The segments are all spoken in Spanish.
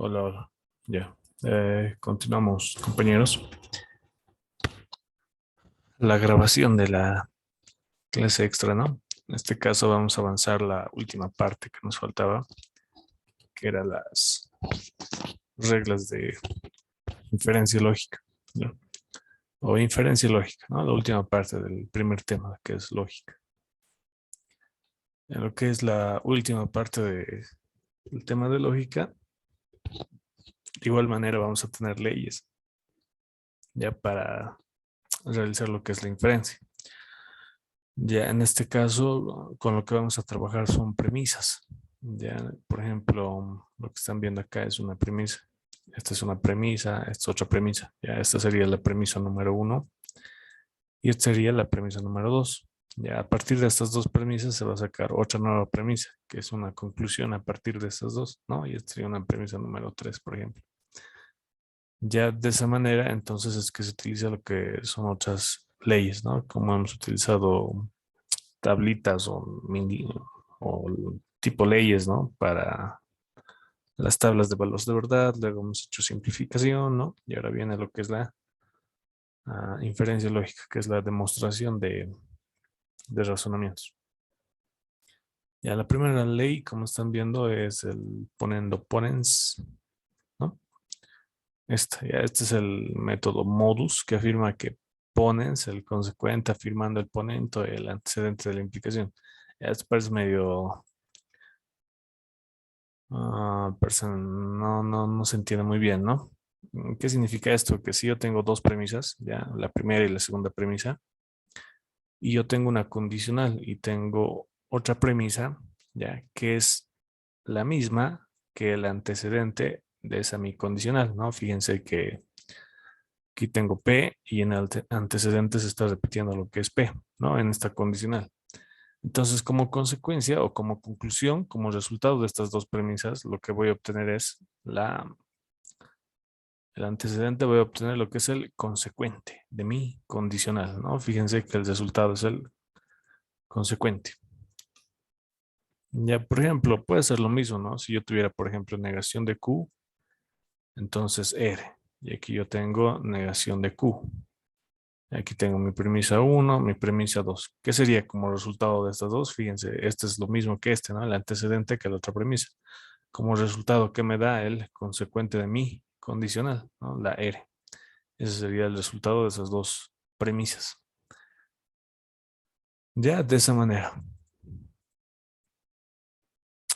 Hola, hola. Ya. Continuamos, compañeros. La grabación de la clase extra, ¿no? En este caso vamos a avanzar la última parte que nos faltaba, que eran las reglas de inferencia lógica, ¿no? O inferencia lógica, ¿no? La última parte del primer tema, que es lógica. En lo que es la última parte del tema de lógica, de igual manera vamos a tener leyes, ya para realizar lo que es la inferencia. Ya en este caso, con lo que vamos a trabajar son premisas. Ya, por ejemplo, lo que están viendo acá es una premisa. Esta es una premisa, esta es otra premisa. Ya, esta sería la premisa número uno y esta sería la premisa número dos. Ya, a partir de estas dos premisas se va a sacar otra nueva premisa, que es una conclusión a partir de estas dos, ¿no? Y esta sería una premisa número tres, por ejemplo. Ya de esa manera, entonces es que se utiliza lo que son otras leyes, ¿no? Como hemos utilizado tablitas o tipo leyes, ¿no? Para las tablas de valores de verdad, luego hemos hecho simplificación, ¿no? Y ahora viene lo que es la inferencia lógica, que es la demostración de razonamientos. Ya la primera ley, como están viendo, es el ponendo ponens, ¿no? Este es el método modus que afirma que ponens, el consecuente, afirmando el ponente, el antecedente de la implicación. Ya esto parece medio pero no se entiende muy bien, ¿no? ¿Qué significa esto? Que si yo tengo dos premisas, ya, la primera y la segunda premisa, y yo tengo una condicional y tengo otra premisa, ya, que es la misma que el antecedente de esa mi condicional, ¿no? Fíjense que aquí tengo P y en el antecedente se está repitiendo lo que es P, ¿no? En esta condicional. Entonces, como consecuencia o como conclusión, como resultado de estas dos premisas, lo que voy a obtener es el antecedente, voy a obtener lo que es el consecuente de mi condicional, ¿no? Fíjense que el resultado es el consecuente. Ya, por ejemplo, puede ser lo mismo, ¿no? Si yo tuviera, por ejemplo, negación de Q, entonces R. Y aquí yo tengo negación de Q. Aquí tengo mi premisa uno, mi premisa 2. ¿Qué sería como resultado de estas dos? Fíjense, este es lo mismo que este, ¿no? El antecedente que la otra premisa. Como resultado, ¿qué me da el consecuente de mi condicional, ¿no? La R. Ese sería el resultado de esas dos premisas. Ya, de esa manera.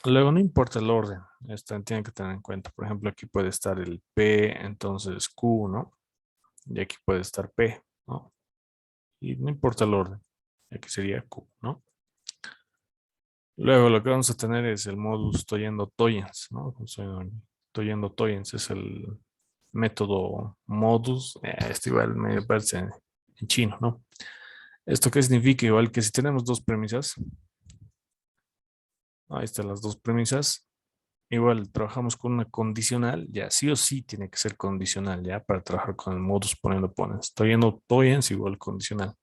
Luego, no importa el orden. Esto tienen que tener en cuenta. Por ejemplo, aquí puede estar el P, entonces Q, ¿no? Y aquí puede estar P, ¿no? Y no importa el orden. Aquí sería Q, ¿no? Luego lo que vamos a tener es el modus toyendo toyens, ¿no? Toyendo toyens es el método modus, este igual me parece en chino, ¿no? ¿Esto qué significa? Igual que si tenemos dos premisas, ahí están las dos premisas, igual trabajamos con una condicional, ya sí o sí tiene que ser condicional, ya para trabajar con el modus poniendo pones. Toyendo toyens igual condicional.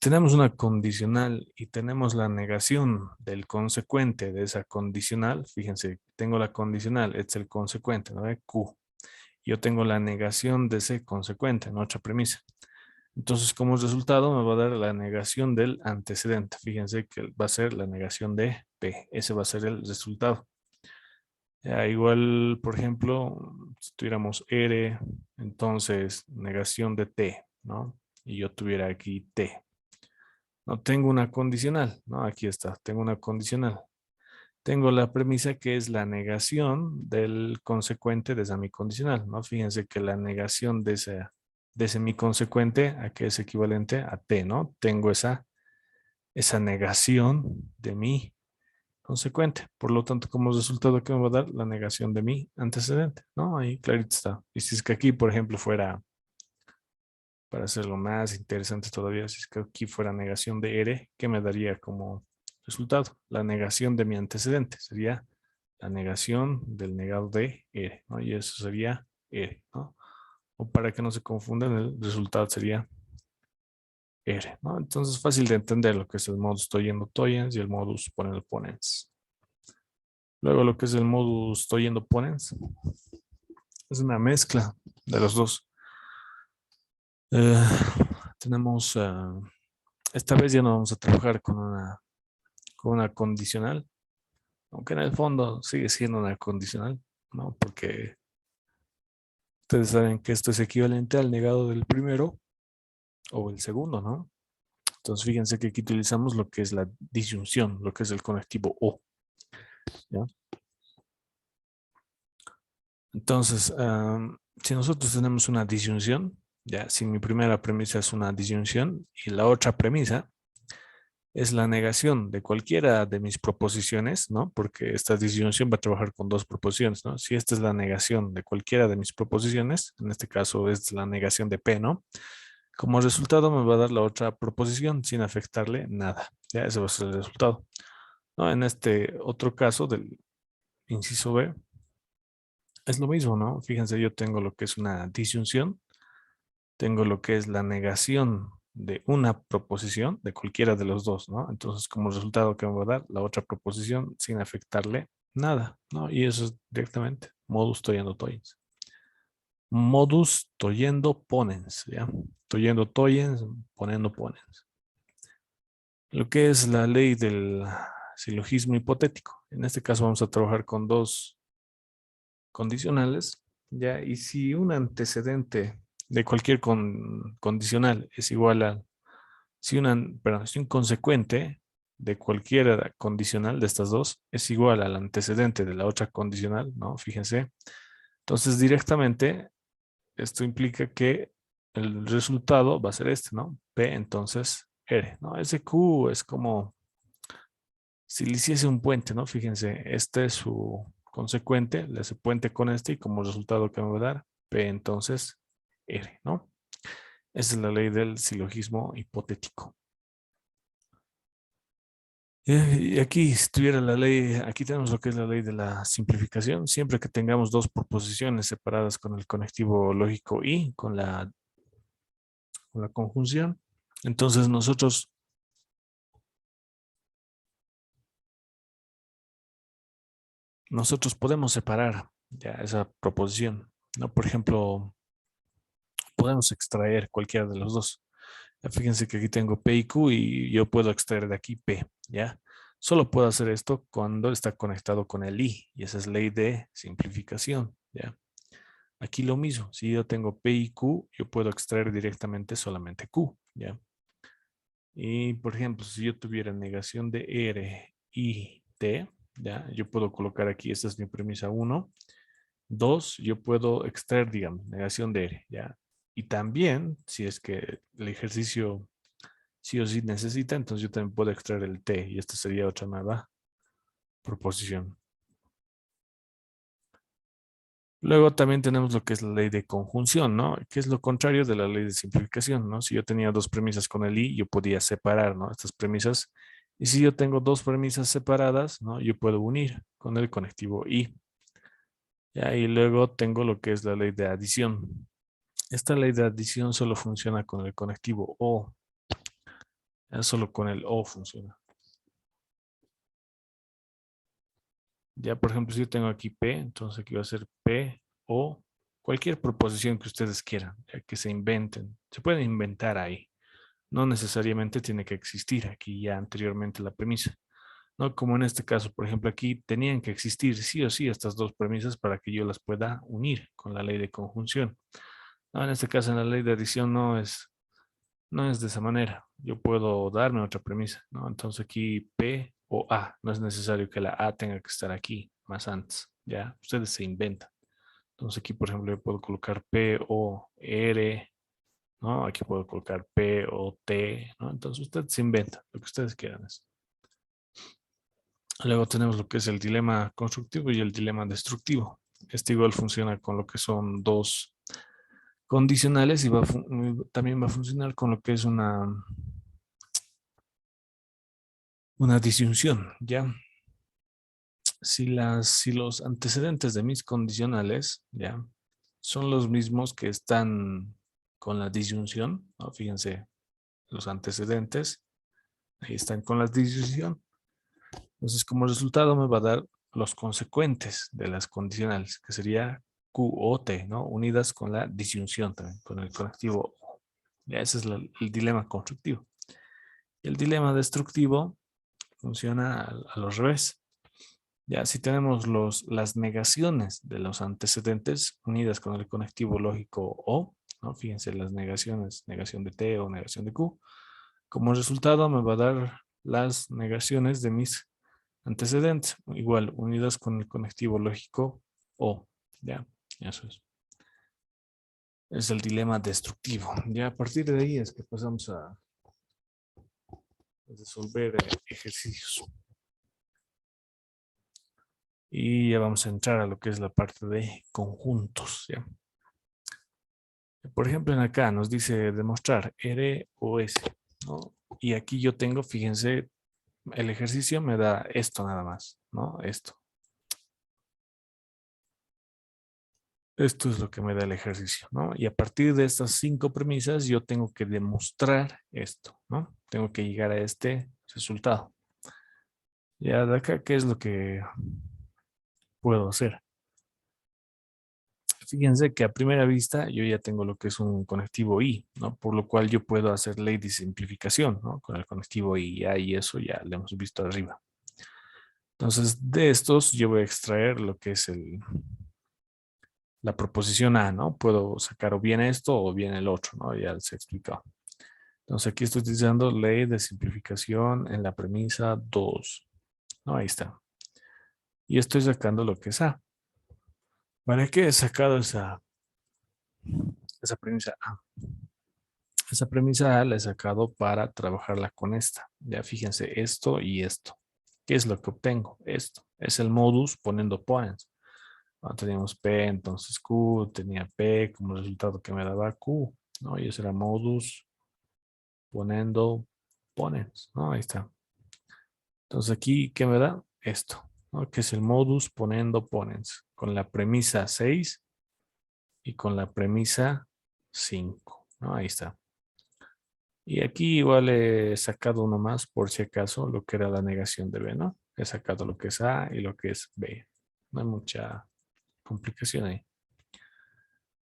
Tenemos una condicional y tenemos la negación del consecuente de esa condicional. Fíjense, tengo la condicional, es el consecuente, ¿no? Q. Yo tengo la negación de ese consecuente, en otra premisa. Entonces, como resultado, me va a dar la negación del antecedente. Fíjense que va a ser la negación de P. Ese va a ser el resultado. Ya, igual, por ejemplo, si tuviéramos R, entonces negación de T, ¿no? Y yo tuviera aquí T. No tengo una condicional, ¿no? Aquí está, tengo una condicional. Tengo la premisa que es la negación del consecuente de esa mi condicional, ¿no? Fíjense que la negación de ese mi consecuente, ¿a qué es equivalente? A T, ¿no? Tengo esa negación de mi consecuente. Por lo tanto, como resultado, ¿qué me va a dar? La negación de mi antecedente, ¿no? Ahí clarito está. Y si es que aquí, por ejemplo, fuera para hacerlo más interesante todavía, si es que aquí fuera negación de R, ¿qué me daría como resultado? La negación de mi antecedente sería la negación del negado de R, ¿no? Y eso sería R, ¿no? O para que no se confundan, el resultado sería R, ¿no? Entonces, fácil de entender lo que es el modus toyendo toyens y el modus ponendo ponens. Luego lo que es el modus toyendo ponens es una mezcla de los dos. Eh, tenemos, esta vez ya no vamos a trabajar con una condicional, aunque en el fondo sigue siendo una condicional, ¿no? Porque ustedes saben que esto es equivalente al negado del primero o el segundo, ¿no? Entonces fíjense que aquí utilizamos lo que es la disyunción, lo que es el conectivo o, ¿ya? Entonces, si nosotros tenemos una disyunción, ya, si mi primera premisa es una disyunción y la otra premisa es la negación de cualquiera de mis proposiciones, ¿no? Porque esta disyunción va a trabajar con dos proposiciones, ¿no? Si esta es la negación de cualquiera de mis proposiciones, en este caso es la negación de P, ¿no? Como resultado me va a dar la otra proposición sin afectarle nada, ya, ese va a ser el resultado, ¿no? En este otro caso del inciso B, es lo mismo, ¿no? Fíjense, yo tengo lo que es una disyunción, tengo lo que es la negación de una proposición, de cualquiera de los dos, ¿no? Entonces, como resultado que me va a dar la otra proposición sin afectarle nada, ¿no? Y eso es directamente modus toyendo toyens. Modus toyendo ponens, ¿ya? Toyendo toyens, poniendo ponens. Lo que es la ley del silogismo hipotético. En este caso vamos a trabajar con dos condicionales, ¿ya? Y si un antecedente de cualquier condicional es igual a, si un consecuente de cualquier condicional de estas dos es igual al antecedente de la otra condicional, ¿no? Fíjense. Entonces, directamente, esto implica que el resultado va a ser este, ¿no? P, entonces, R, ¿no? Ese Q es como si le hiciese un puente, ¿no? Fíjense, este es su consecuente, le hace puente con este y como resultado que me va a dar, P entonces R, ¿no? Esa es la ley del silogismo hipotético. Y aquí, si tuviera la ley, aquí tenemos lo que es la ley de la simplificación. Siempre que tengamos dos proposiciones separadas con el conectivo lógico y con la conjunción, entonces nosotros podemos separar ya esa proposición, ¿no? Por ejemplo, podemos extraer cualquiera de los dos. Ya fíjense que aquí tengo P y Q y yo puedo extraer de aquí P, ¿ya? Solo puedo hacer esto cuando está conectado con el I y esa es ley de simplificación, ¿ya? Aquí lo mismo, si yo tengo P y Q, yo puedo extraer directamente solamente Q, ¿ya? Y por ejemplo, si yo tuviera negación de R y T, ¿ya? Yo puedo colocar aquí, esta es mi premisa uno. Dos, yo puedo extraer, digamos, negación de R, ¿ya? Y también, si es que el ejercicio sí o sí necesita, entonces yo también puedo extraer el T y esta sería otra nueva proposición. Luego también tenemos lo que es la ley de conjunción, ¿no? Que es lo contrario de la ley de simplificación, ¿no? Si yo tenía dos premisas con el I, yo podía separar, ¿no? Estas premisas. Y si yo tengo dos premisas separadas, ¿no? Yo puedo unir con el conectivo I. Ya, y luego tengo lo que es la ley de adición. Esta ley de adición solo funciona con el conectivo O. Ya solo con el O funciona. Ya, por ejemplo, si yo tengo aquí P, entonces aquí va a ser P o cualquier proposición que ustedes quieran, ya que se inventen. Se pueden inventar ahí. No necesariamente tiene que existir aquí ya anteriormente la premisa. No como en este caso, por ejemplo, aquí tenían que existir sí o sí estas dos premisas para que yo las pueda unir con la ley de conjunción. No, en este caso, en la ley de adición no es de esa manera. Yo puedo darme otra premisa, ¿no? Entonces aquí P o A. No es necesario que la A tenga que estar aquí más antes, ¿ya? Ustedes se inventan. Entonces aquí, por ejemplo, yo puedo colocar P o R, ¿no? Aquí puedo colocar P o T, ¿no? Entonces ustedes se inventan lo que ustedes quieran. Luego tenemos lo que es el dilema constructivo y el dilema destructivo. Este igual funciona con lo que son dos condicionales y también va a funcionar con lo que es una disyunción, ¿ya? Si los antecedentes de mis condicionales, ¿ya? Son los mismos que están con la disyunción, ¿no? Fíjense, los antecedentes, ahí están con la disyunción. Entonces, como resultado me va a dar los consecuentes de las condicionales, que sería Q o T, ¿no? Unidas con la disyunción también, con el conectivo O. Ya ese es el dilema constructivo. Y el dilema destructivo funciona a los revés. Ya si tenemos las negaciones de los antecedentes unidas con el conectivo lógico O, ¿no? Fíjense las negaciones, negación de T o negación de Q, como resultado me va a dar las negaciones de mis antecedentes, igual unidas con el conectivo lógico O. Ya, eso es. Es el dilema destructivo. Ya a partir de ahí es que pasamos a resolver ejercicios. Y ya vamos a entrar a lo que es la parte de conjuntos. ¿Ya? Por ejemplo, en acá nos dice demostrar R o S, ¿no? Y aquí yo tengo, fíjense, el ejercicio me da esto nada más, ¿no? Esto. Esto es lo que me da el ejercicio, ¿no? Y a partir de estas 5 premisas yo tengo que demostrar esto, ¿no? Tengo que llegar a este resultado. Ya de acá, ¿qué es lo que puedo hacer? Fíjense que a primera vista yo ya tengo lo que es un conectivo I, ¿no? Por lo cual yo puedo hacer ley de simplificación, ¿no? Con el conectivo I, ya, y eso ya lo hemos visto arriba. Entonces, de estos yo voy a extraer lo que es la proposición A, ¿no? Puedo sacar o bien esto o bien el otro, ¿no? Ya se explicó. Entonces, aquí estoy utilizando ley de simplificación en la premisa 2, ¿no? Ahí está. Y estoy sacando lo que es A. ¿Para qué he sacado esa premisa A? Esa premisa A la he sacado para trabajarla con esta. Ya fíjense, esto y esto. ¿Qué es lo que obtengo? Esto. Es el modus poniendo ponens. Teníamos P, entonces Q, tenía P como resultado que me daba Q, ¿no? Y ese era modus poniendo ponens, ¿no? Ahí está. Entonces aquí, ¿qué me da? Esto, ¿no? Que es el modus poniendo ponens, con la premisa 6 y con la premisa 5, ¿no? Ahí está. Y aquí igual he sacado uno más por si acaso, lo que era la negación de B, ¿no? He sacado lo que es A y lo que es B. No hay mucha complicación ahí.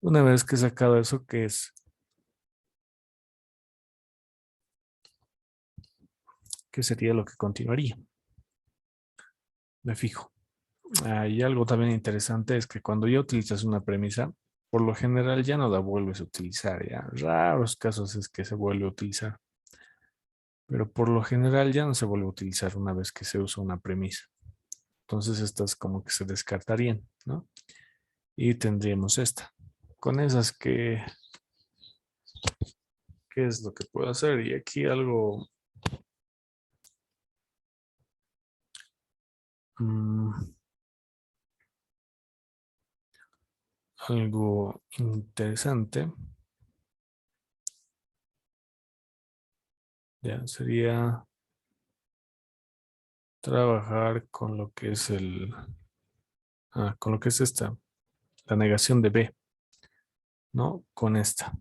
Una vez que he sacado eso, ¿qué sería lo que continuaría? Me fijo. Y algo también interesante es que cuando ya utilizas una premisa, por lo general ya no la vuelves a utilizar, ya. Raros casos es que se vuelve a utilizar, pero por lo general ya no se vuelve a utilizar una vez que se usa una premisa. Entonces estas como que se descartarían, ¿no? Y tendríamos esta. Con esas, ¿qué es lo que puedo hacer? Y aquí mm, algo interesante, ya sería trabajar con lo que es con lo que es la negación de B, ¿no? Con esta.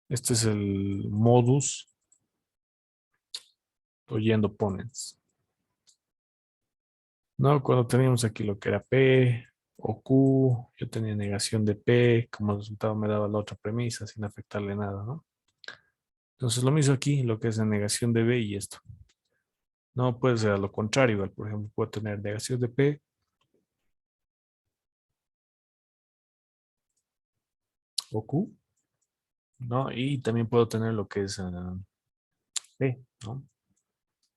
Este es el modus oyendo ponens, ¿no? Cuando teníamos aquí lo que era P o Q, yo tenía negación de P, como resultado me daba la otra premisa sin afectarle nada, ¿no? Entonces lo mismo aquí, lo que es la negación de B y esto. No puede ser a lo contrario, igual, por ejemplo, puedo tener negación de P o Q, ¿no? Y también puedo tener lo que es P, ¿no?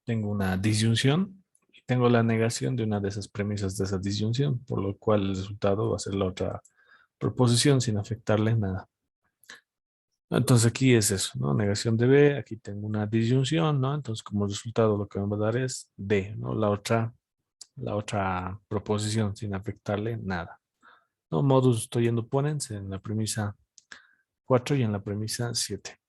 Tengo una disyunción y tengo la negación de una de esas premisas de esa disyunción, por lo cual el resultado va a ser la otra proposición sin afectarle nada. Entonces aquí es eso, ¿no? Negación de B, aquí tengo una disyunción, ¿no? Entonces como resultado lo que me va a dar es D, ¿no? La otra proposición sin afectarle nada. ¿No? Modus estoy yendo ponens en la premisa 4 y en la premisa 7.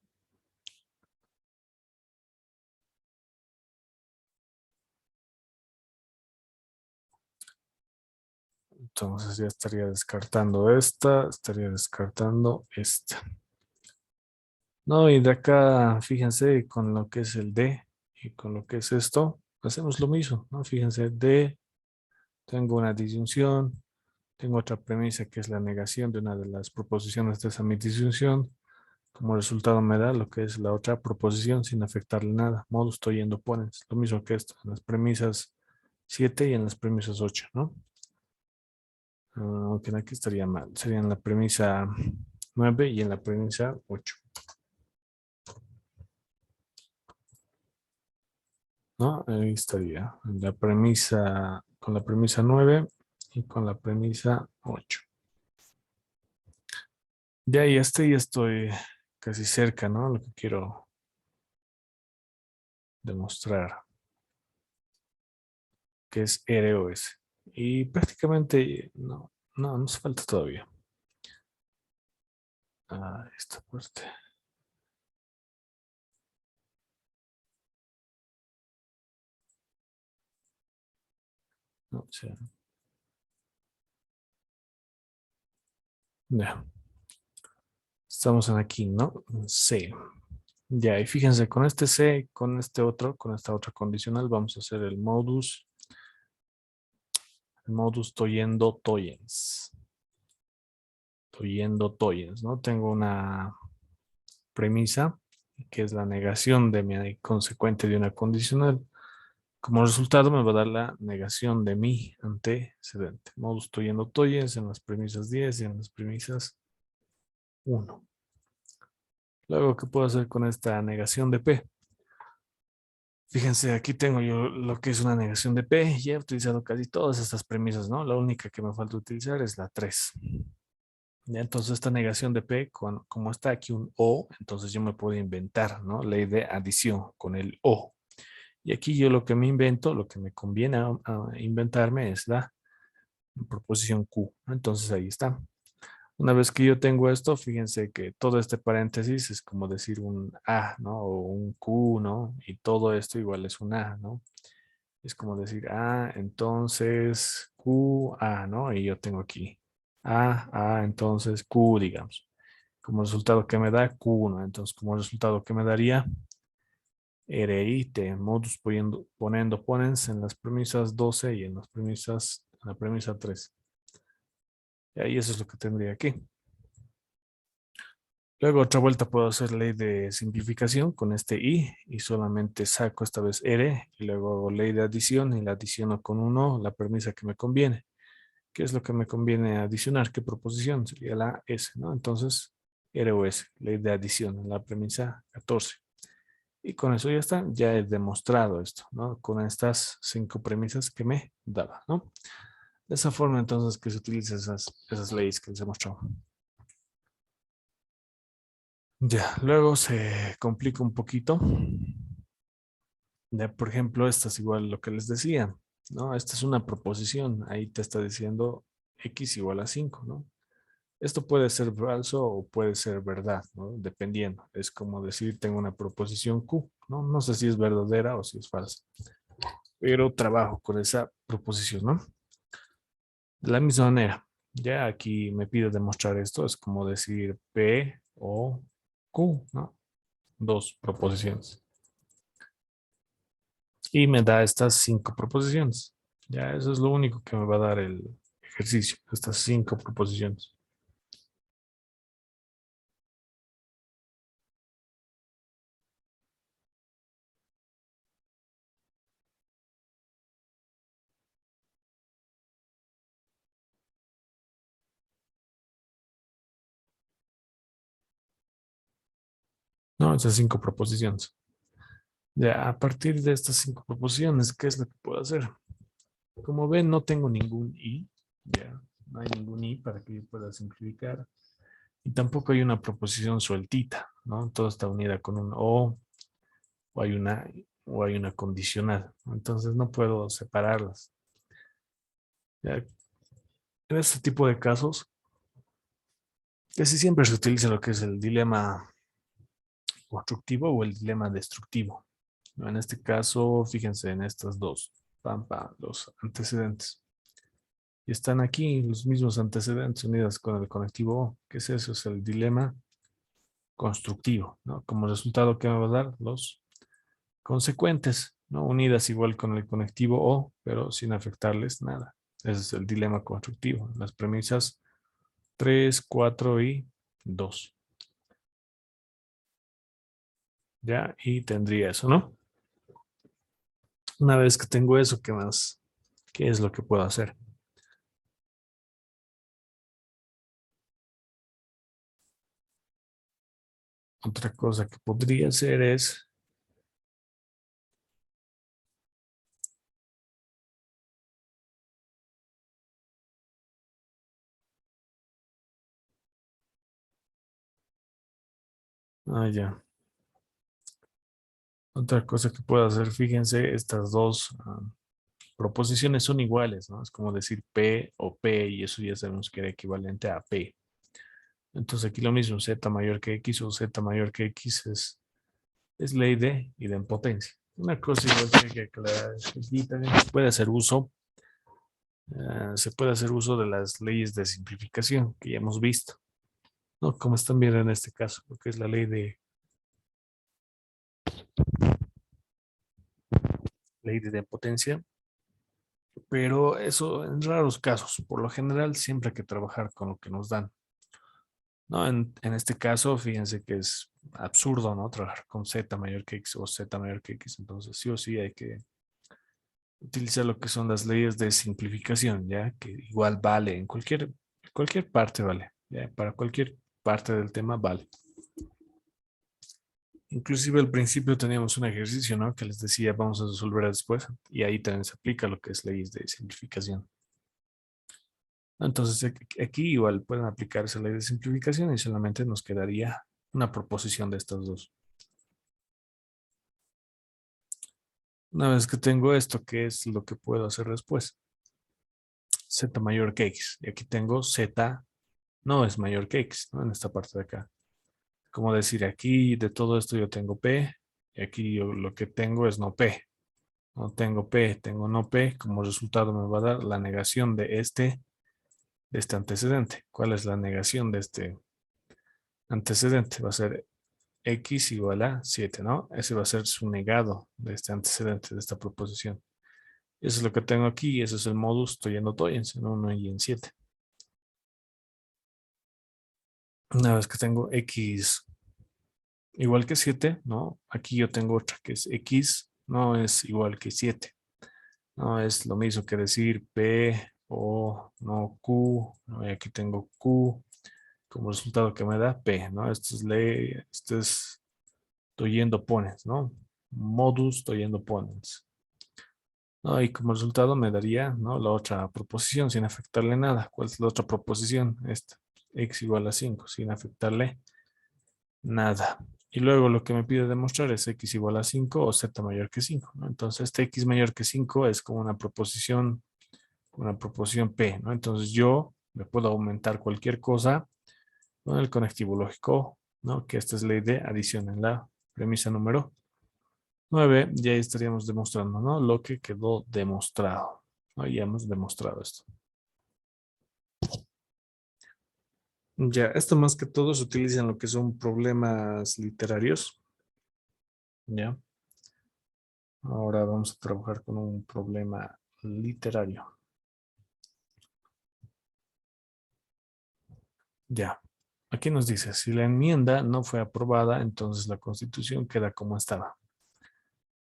Entonces ya estaría descartando estaría descartando esta. No, y de acá, fíjense, con lo que es el D y con lo que es esto, hacemos lo mismo, ¿no? Fíjense, D Tengo una disyunción. Tengo otra premisa que es la negación de una de las proposiciones de esa mi disyunción. Como resultado me da lo que es la otra proposición sin afectarle nada. Modus toyendo ponens. Lo mismo que esto en las premisas 7 y en las premisas 8, ¿no? Aunque aquí estaría mal. Sería en la premisa 9 y en la premisa 8. ¿No? Ahí estaría. En la premisa, con la premisa 9 y con la premisa 8. Ya ahí estoy casi cerca, ¿no? Lo que quiero demostrar, que es ROS. Y prácticamente no nos falta todavía. Esta parte. No, o sea, ya. Estamos en aquí, ¿no? C. Ya, y fíjense, con este C, con este otro, con esta otra condicional, vamos a hacer el modus toyendo toyens. Toyendo toyens, ¿no? Tengo una premisa, que es la negación de mi consecuente de una condicional. Como resultado me va a dar la negación de mi antecedente. Modus toyendo toyens en las premisas 10 y en las premisas 1. Luego, ¿qué puedo hacer con esta negación de P? Fíjense, aquí tengo yo lo que es una negación de P. Ya he utilizado casi todas estas premisas, ¿no? La única que me falta utilizar es la 3. Ya, entonces, esta negación de P, como está aquí un O, entonces yo me puedo inventar, ¿no? Ley de adición con el O. Y aquí yo lo que me invento, lo que me conviene a inventarme es la proposición Q. Entonces, ahí está. Una vez que yo tengo esto, fíjense que todo este paréntesis es como decir un A, ¿no? O un Q, ¿no? Y todo esto igual es un A, ¿no? Es como decir A, entonces Q, A, ¿no? Y yo tengo aquí A, entonces Q, digamos. Como resultado que me da Q1. Entonces, como resultado que me daría RI, T, modus poniendo ponens en las premisas 12 y en la premisa 3. Y ahí eso es lo que tendría aquí. Luego otra vuelta puedo hacer ley de simplificación con este i y solamente saco esta vez r y luego hago ley de adición y la adiciono con 1 la premisa que me conviene. ¿Qué es lo que me conviene adicionar? ¿Qué proposición? Sería la s, ¿no? Entonces, r o s, ley de adición en la premisa 14. Y con eso ya está, ya he demostrado esto, ¿no? Con estas 5 premisas que me daba, ¿no? De esa forma entonces que se utilizan esas leyes que les he mostrado. Ya, luego se complica un poquito. Ya, por ejemplo, esta es igual lo que les decía, ¿no? Esta es una proposición, ahí te está diciendo x igual a 5, ¿no? Esto puede ser falso o puede ser verdad, ¿no? Dependiendo. Es como decir, tengo una proposición Q, ¿no? No sé si es verdadera o si es falsa, pero trabajo con esa proposición, ¿no? De la misma manera, ya aquí me pide demostrar esto, es como decir P o Q, ¿no? Dos proposiciones. Y me da estas 5 proposiciones. Ya eso es lo único que me va a dar el ejercicio, estas 5 proposiciones. No, esas 5 proposiciones. Ya a partir de estas 5 proposiciones, ¿qué es lo que puedo hacer? Como ven, no tengo ningún i, ya, no hay ningún i para que yo pueda simplificar. Y tampoco hay una proposición sueltita, ¿no? Todo está unida con un o hay una, o hay una condicional. Entonces no puedo separarlas. Ya, en este tipo de casos, casi siempre se utiliza lo que es el dilema constructivo o el dilema destructivo. En este caso, fíjense en estas dos, los antecedentes. Y están aquí los mismos antecedentes unidos con el conectivo O. ¿Qué es eso? Es el dilema constructivo, ¿no? Como resultado, ¿qué me va a dar? Los consecuentes, ¿no? Unidas igual con el conectivo O, pero sin afectarles nada. Ese es el dilema constructivo. Las premisas 3, 4 y 2. Ya, y tendría eso, ¿no? Una vez que tengo eso, ¿qué más? ¿Qué es lo que puedo hacer? Otra cosa que podría hacer es, ya. Otra cosa que puedo hacer, fíjense, estas dos proposiciones son iguales, ¿no? Es como decir P o P y eso ya sabemos que era equivalente a P. Entonces aquí lo mismo, Z mayor que X o Z mayor que X es ley de idempotencia. Una cosa igual que hay que aclarar es que aquí también se puede hacer uso de las leyes de simplificación que ya hemos visto, ¿no? Como están viendo en este caso, lo que es la ley de idempotencia, pero eso en raros casos. Por lo general siempre hay que trabajar con lo que nos dan. No, en este caso, fíjense que es absurdo, ¿no? Trabajar con Z mayor que X o Z mayor que X. Entonces, sí o sí hay que utilizar lo que son las leyes de simplificación, ¿ya? Que igual vale en cualquier parte, vale. ¿Ya? Para cualquier parte del tema vale. Inclusive al principio teníamos un ejercicio, ¿no? Que les decía, vamos a resolver después. Y ahí también se aplica lo que es leyes de simplificación. Entonces, aquí igual pueden aplicar esa ley de simplificación y solamente nos quedaría una proposición de estas dos. Una vez que tengo esto, ¿qué es lo que puedo hacer después? Z mayor que X. Y aquí tengo Z no es mayor que X, ¿no? En esta parte de acá. Como decir, aquí de todo esto yo tengo P, y aquí yo lo que tengo es no P. No tengo P, tengo no P. Como resultado me va a dar la negación de este antecedente. ¿Cuál es la negación de este antecedente? Va a ser X igual a 7, ¿no? Ese va a ser su negado de este antecedente, de esta proposición. Eso es lo que tengo aquí, eso es el modus toyendo toyens en 1 y en 7. Una vez que tengo X igual que 7, ¿no? Aquí yo tengo otra que es X no es igual que 7. No es lo mismo que decir P o no Q, ¿no? Y aquí tengo Q como resultado que me da P, ¿no? Esto es toyendo ponens, ¿no? Modus toyendo ponens. ¿No? Y como resultado me daría, ¿no? La otra proposición sin afectarle nada. ¿Cuál es la otra proposición? Esta, x igual a 5, sin afectarle nada. Y luego lo que me pide demostrar es x igual a 5 o z mayor que 5, ¿no? Entonces, este x mayor que 5 es como una proposición P, ¿no? Entonces, yo me puedo aumentar cualquier cosa con el conectivo lógico, ¿no? Que esta es ley de adición en la premisa número 9. Ya estaríamos demostrando, ¿no? Lo que quedó demostrado. ¿No? Ya hemos demostrado esto. Ya, esto más que todo se utiliza en lo que son problemas literarios. Ya. Ahora vamos a trabajar con un problema literario. Ya. Aquí nos dice, si la enmienda no fue aprobada, entonces la Constitución queda como estaba.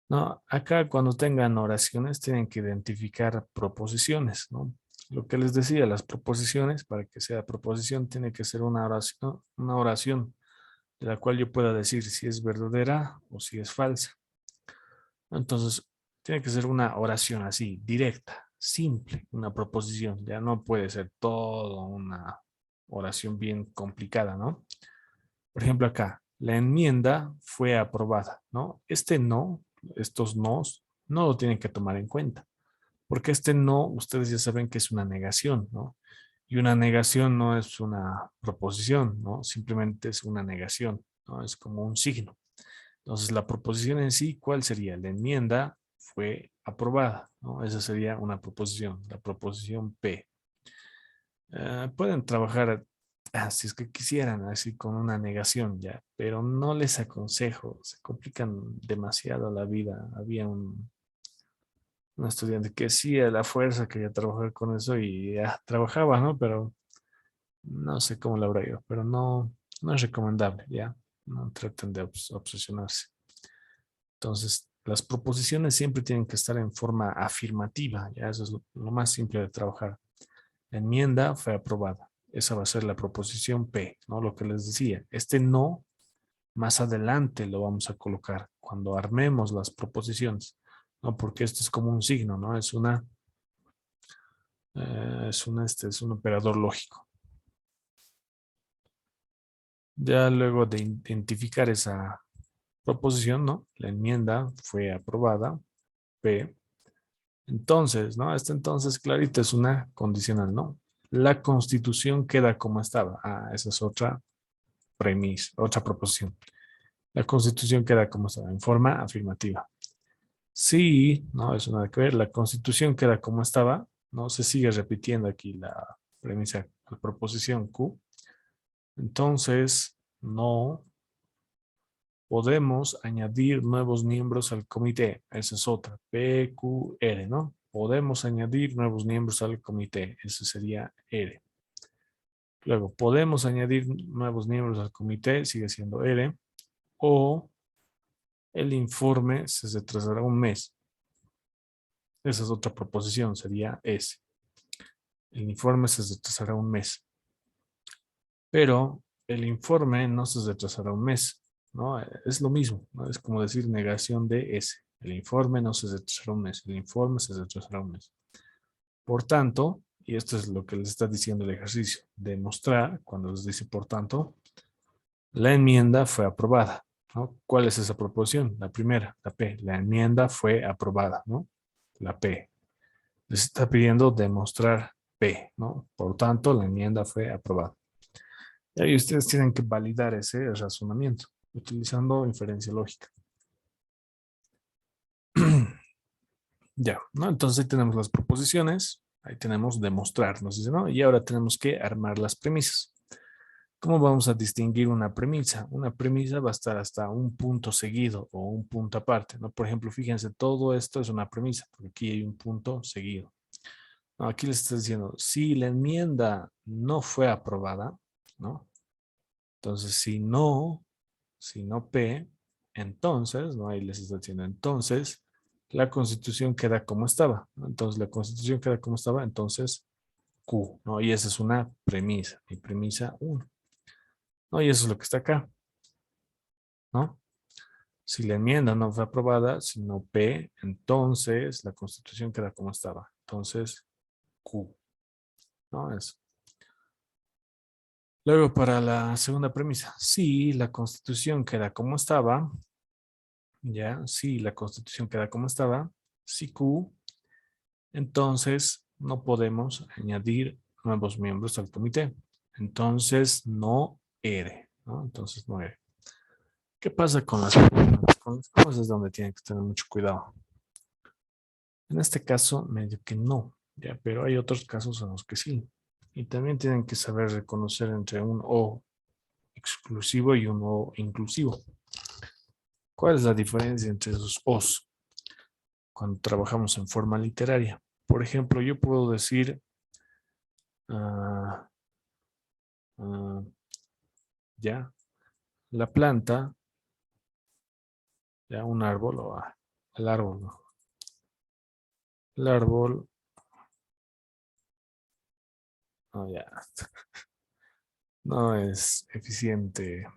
No, acá cuando tengan oraciones tienen que identificar proposiciones, ¿no? Lo que les decía, las proposiciones, para que sea proposición, tiene que ser una oración de la cual yo pueda decir si es verdadera o si es falsa. Entonces, tiene que ser una oración así, directa, simple, una proposición. Ya no puede ser toda una oración bien complicada, ¿no? Por ejemplo, acá, la enmienda fue aprobada, ¿no? Este no, estos nos, no lo tienen que tomar en cuenta, porque este no, ustedes ya saben que es una negación, ¿no? Y una negación no es una proposición, ¿no? Simplemente es una negación, ¿no? Es como un signo. Entonces, la proposición en sí, ¿cuál sería? La enmienda fue aprobada, ¿no? Esa sería una proposición, la proposición P. Pueden trabajar si es que quisieran, así con una negación ya, pero no les aconsejo, se complican demasiado la vida. Un estudiante que sí a la fuerza quería trabajar con eso y ya trabajaba, ¿no? Pero no sé cómo lo habrá ido, pero no, no es recomendable, ¿ya? No traten de obsesionarse. Entonces, las proposiciones siempre tienen que estar en forma afirmativa, ¿ya? Eso es lo más simple de trabajar. La enmienda fue aprobada. Esa va a ser la proposición P, ¿no? Lo que les decía. Este no, más adelante lo vamos a colocar cuando armemos las proposiciones, ¿no? Porque esto es como un signo, ¿no? Es un operador lógico. Ya luego de identificar esa proposición, ¿no? La enmienda fue aprobada, P. Entonces, ¿no? Esta entonces clarito es una condicional, ¿no? La constitución queda como estaba. Ah, esa es otra premisa, otra proposición. La constitución queda como estaba, en forma afirmativa. Sí, no, eso nada que ver. La constitución queda como estaba, ¿no? Se sigue repitiendo aquí la premisa, la proposición Q. Entonces, no podemos añadir nuevos miembros al comité. Esa es otra. PQR, ¿no? Podemos añadir nuevos miembros al comité. Eso sería R. Luego, podemos añadir nuevos miembros al comité. Sigue siendo R. O el informe se retrasará un mes. Esa es otra proposición. Sería S. El informe se retrasará un mes. Pero el informe no se retrasará un mes, ¿no? Es lo mismo, ¿no? Es como decir negación de S. El informe no se retrasará un mes, el informe se retrasará un mes. Por tanto, y esto es lo que les está diciendo el ejercicio, demostrar, cuando les dice por tanto, la enmienda fue aprobada, ¿no? ¿Cuál es esa proposición? La primera, la P. La enmienda fue aprobada, ¿no? La P. Les está pidiendo demostrar P, ¿no? Por tanto, la enmienda fue aprobada. Y ahí ustedes tienen que validar ese razonamiento utilizando inferencia lógica. Ya, ¿no? Entonces ahí tenemos las proposiciones, ahí tenemos demostrar, nos dice, ¿no? Y ahora tenemos que armar las premisas. ¿Cómo vamos a distinguir una premisa? Una premisa va a estar hasta un punto seguido o un punto aparte, ¿no? Por ejemplo, fíjense, todo esto es una premisa, porque aquí hay un punto seguido. No, aquí les está diciendo, si la enmienda no fue aprobada, ¿no? Entonces, si no P, entonces, ¿no? Ahí les está diciendo, entonces, la constitución queda como estaba, ¿no? Entonces, la constitución queda como estaba, entonces, Q, ¿no? Y esa es una premisa, mi premisa 1, ¿no? Y eso es lo que está acá, ¿no? Si la enmienda no fue aprobada, sino P, entonces la constitución queda como estaba. Entonces, Q, ¿no? Eso. Luego, para la segunda premisa, si la constitución queda como estaba, ya, si la constitución queda como estaba, si Q, entonces no podemos añadir nuevos miembros al comité. Entonces no R, ¿no? Entonces no R. ¿Qué pasa con las cosas? Con las cosas es donde tienen que tener mucho cuidado. En este caso, medio que no, ya, pero hay otros casos en los que sí. Y también tienen que saber reconocer entre un O exclusivo y un O inclusivo. ¿Cuál es la diferencia entre esos O's cuando trabajamos en forma literaria? Por ejemplo, yo puedo decir, ah, ah, ya, la planta, ya, un árbol, o el árbol, ¿no? El árbol, no, ya, no es eficiente,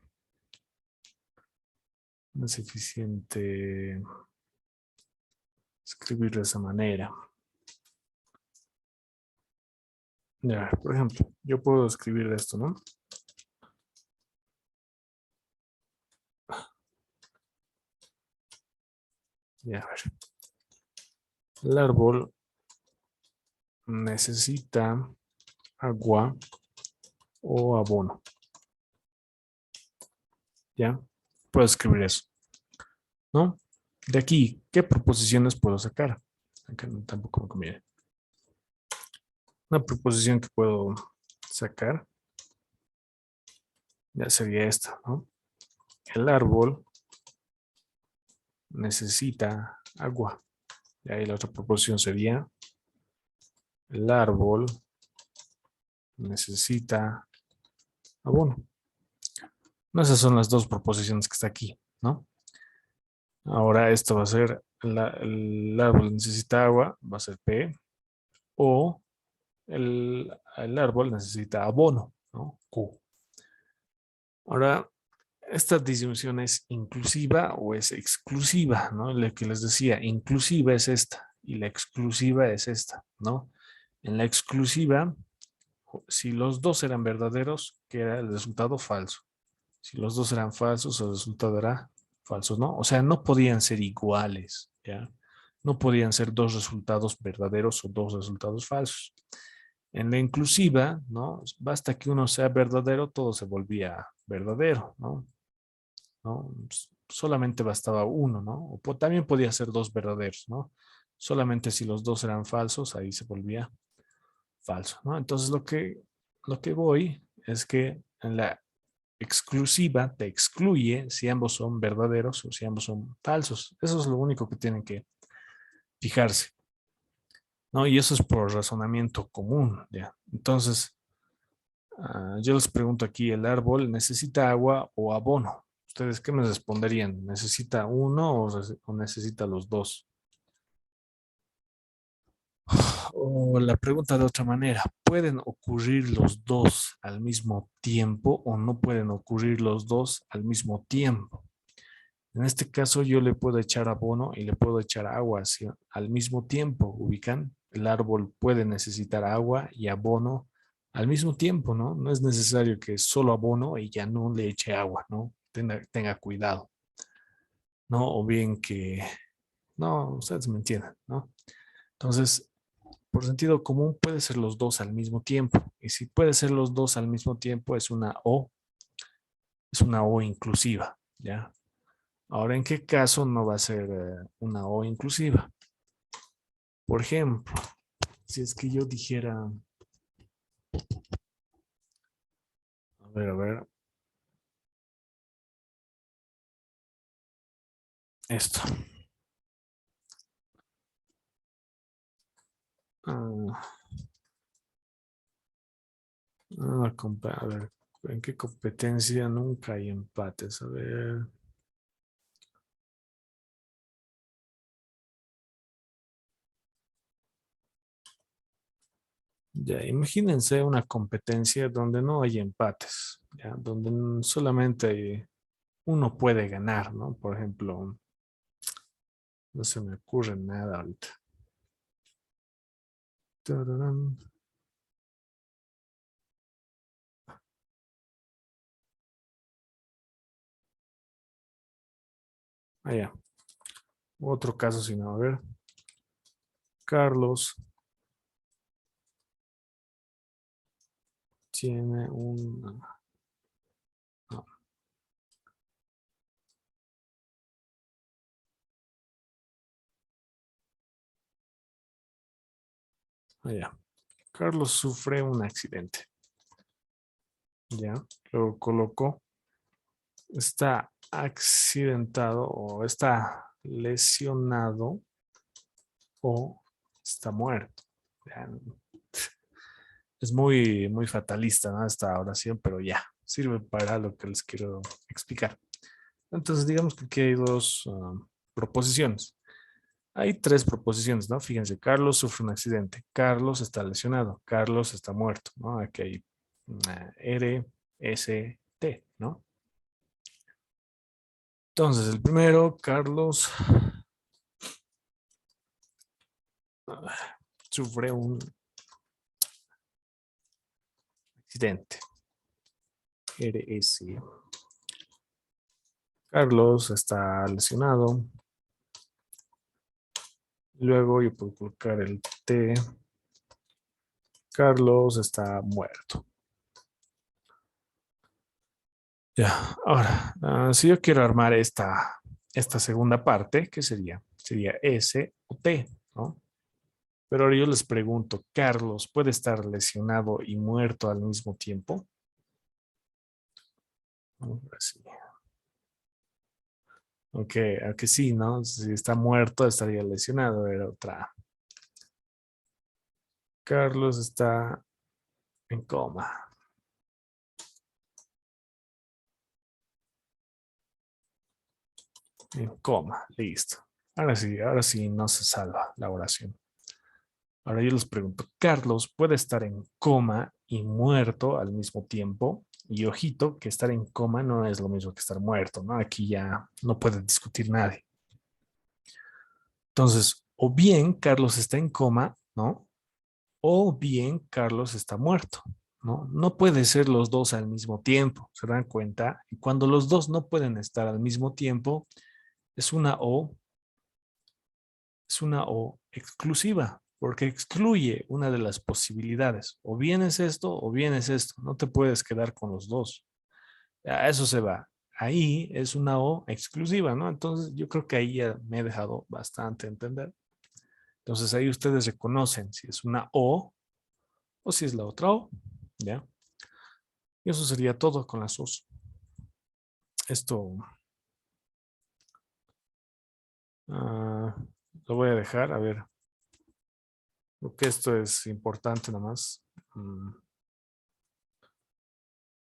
no es eficiente escribir de esa manera. Ya, por ejemplo, yo puedo escribir esto, ¿no? Ya, a ver. El árbol necesita agua o abono. ¿Ya? Puedo escribir eso, ¿no? De aquí, ¿qué proposiciones puedo sacar? Aunque tampoco me conviene. Una proposición que puedo sacar ya sería esta, ¿no? El árbol necesita agua. Y ahí la otra proposición sería, el árbol necesita abono. No, esas son las dos proposiciones que está aquí, ¿no? Ahora esto va a ser, el árbol necesita agua, va a ser P, o el árbol necesita abono, ¿no? Q. Ahora, ¿esta disyunción es inclusiva o es exclusiva? ¿No? Lo que les decía, inclusiva es esta y la exclusiva es esta, ¿no? En la exclusiva, si los dos eran verdaderos, ¿qué era el resultado? Falso. Si los dos eran falsos, el resultado era falso, ¿no? O sea, no podían ser iguales, ¿ya? No podían ser dos resultados verdaderos o dos resultados falsos. En la inclusiva, ¿no? Basta que uno sea verdadero, todo se volvía verdadero, ¿no? ¿No? Solamente bastaba uno, ¿no? O también podía ser dos verdaderos, ¿no? Solamente si los dos eran falsos, ahí se volvía falso, ¿no? Entonces lo que voy es que en la exclusiva te excluye si ambos son verdaderos o si ambos son falsos. Eso es lo único que tienen que fijarse, ¿no? Y eso es por razonamiento común, ¿ya? Entonces, yo les pregunto aquí, ¿el árbol necesita agua o abono? ¿Ustedes qué me responderían? ¿Necesita uno o necesita los dos? O la pregunta de otra manera, ¿pueden ocurrir los dos al mismo tiempo o no pueden ocurrir los dos al mismo tiempo? En este caso yo le puedo echar abono y le puedo echar agua al mismo tiempo, ubican. El árbol puede necesitar agua y abono al mismo tiempo, ¿no? No es necesario que solo abono y ya no le eche agua, ¿no? Tenga cuidado, ¿no? O bien que, no, ustedes me entienden, ¿no? Entonces, por sentido común puede ser los dos al mismo tiempo. Y si puede ser los dos al mismo tiempo es una O inclusiva, ¿ya? Ahora, ¿en qué caso no va a ser una O inclusiva? Por ejemplo, si es que yo dijera, a ver, esto. Ah, a ver, ¿en qué competencia nunca hay empates? A ver, ya, imagínense una competencia donde no hay empates, ya, donde solamente uno puede ganar, ¿no? Por ejemplo, no se me ocurre nada ahorita. Tararán. Ah, ya. Otro caso, si no, a ver. Carlos tiene un... no, ah, ya. Carlos sufre un accidente. Ya. Lo colocó. Está accidentado o está lesionado o está muerto. Ya. Es muy, muy fatalista, ¿no? Esta oración, pero ya. Sirve para lo que les quiero explicar. Entonces, digamos que aquí hay dos proposiciones. Hay tres proposiciones, ¿no? Fíjense, Carlos sufre un accidente, Carlos está lesionado, Carlos está muerto, ¿no? Aquí hay R, S, T, ¿no? Entonces, el primero, Carlos sufre un accidente, R, S. Carlos está lesionado. Luego yo puedo colocar el T. Carlos está muerto. Ya, ahora, si yo quiero armar esta segunda parte, ¿qué sería? Sería S o T, ¿no? Pero ahora yo les pregunto, ¿Carlos puede estar lesionado y muerto al mismo tiempo? Ahora sí. Ok, aunque sí, ¿no? Si está muerto, estaría lesionado. Era otra. Carlos está en coma. En coma, listo. Ahora sí no se salva la oración. Ahora yo les pregunto, ¿Carlos puede estar en coma y muerto al mismo tiempo? Y ojito, que estar en coma no es lo mismo que estar muerto, ¿no? Aquí ya no puede discutir nadie. Entonces, o bien Carlos está en coma, ¿no? O bien Carlos está muerto, ¿no? No puede ser los dos al mismo tiempo, ¿se dan cuenta? Y cuando los dos no pueden estar al mismo tiempo, es una O es una O exclusiva, porque excluye una de las posibilidades. O bien es esto o bien es esto. No te puedes quedar con los dos. A eso se va. Ahí es una O exclusiva, ¿no? Entonces yo creo que ahí ya me he dejado bastante entender. Entonces ahí ustedes reconocen si es una o si es la otra O, ¿ya? Y eso sería todo con las O's. Esto ah, lo voy a dejar, a ver, porque esto es importante nada más.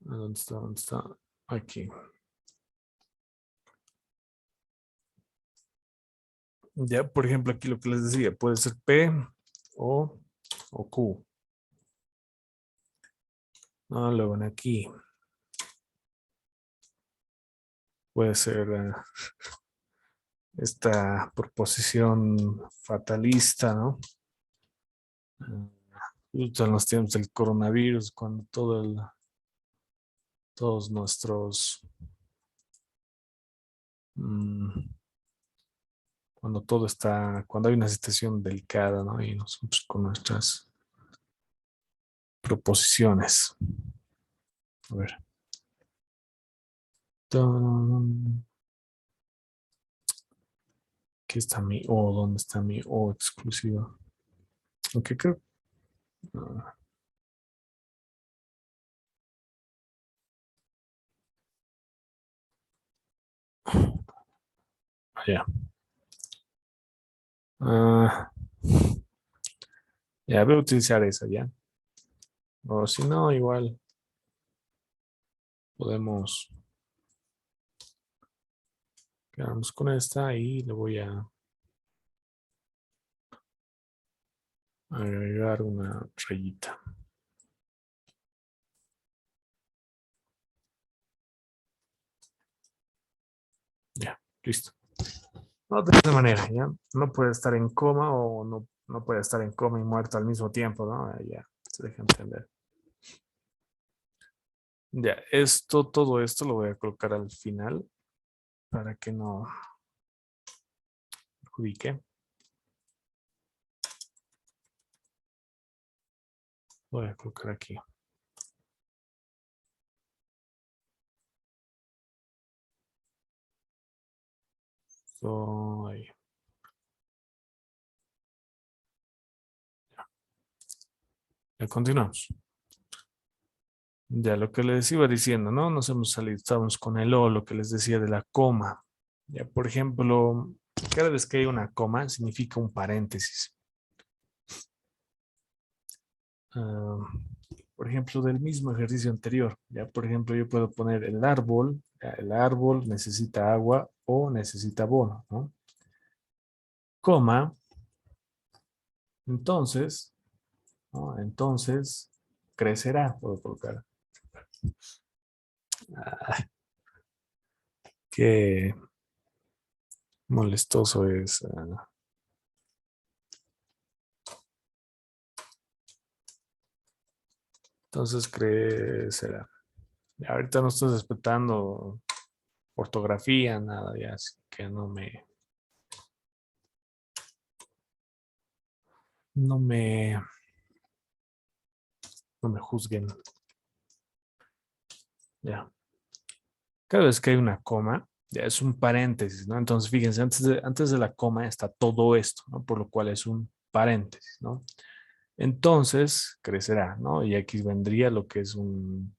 ¿Dónde está? ¿Dónde está? Aquí. Ya, por ejemplo, aquí lo que les decía, puede ser P o, o Q. Ah, luego en aquí puede ser esta proposición fatalista, ¿no? Justo en los tiempos del coronavirus, cuando todos nuestros, mm, cuando todo está, cuando hay una situación delicada, ¿no? Y nosotros con nuestras proposiciones. A ver. Aquí está mi O, ¿dónde está mi O exclusiva? Aunque creo. ah, ya. Ah, ya voy a utilizar esa ya. O si no, igual podemos quedarnos con esta y le voy a agregar una rayita. Ya, listo. No, de esta manera, ya. No puede estar en coma o no puede estar en coma y muerto al mismo tiempo, ¿no? Ya, se deja entender. Ya, todo esto lo voy a colocar al final para que no perjudique. Voy a colocar aquí. Ahí. Ya continuamos. Ya lo que les iba diciendo, ¿no? Nos hemos salido, estábamos con el O, lo que les decía de la coma. Ya, por ejemplo, cada vez que hay una coma significa un paréntesis. Ah, por ejemplo, del mismo ejercicio anterior. Ya, por ejemplo, yo puedo poner el árbol, ya, el árbol necesita agua o necesita abono, ¿no? Coma, entonces, ¿no? Entonces, crecerá, puedo colocar. Ah, qué molestoso es. Entonces, crecerá. Ya, ahorita no estoy respetando ortografía, nada, ya, así que no me, no me juzguen. Ya. Cada vez que hay una coma, ya es un paréntesis, ¿no? Entonces, fíjense, antes de la coma está todo esto, ¿no? Por lo cual es un paréntesis, ¿no? Entonces, crecerá, ¿no? Y aquí vendría lo que es un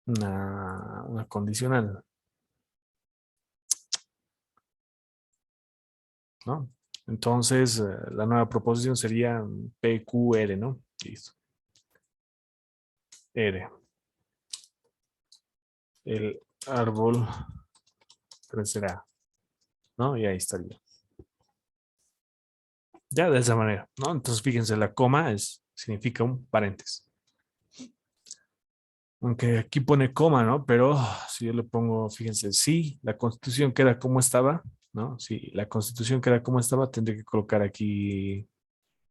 una condicional, ¿no? Entonces, la nueva proposición sería PQR, ¿no? Listo. R. El árbol crecerá, ¿no? Y ahí estaría. Ya de esa manera, ¿no? Entonces, fíjense, la coma significa un paréntesis. Aunque aquí pone coma, ¿no? Pero si yo le pongo, fíjense, sí, la constitución queda como estaba, ¿no? Si la constitución queda como estaba, tendré que colocar aquí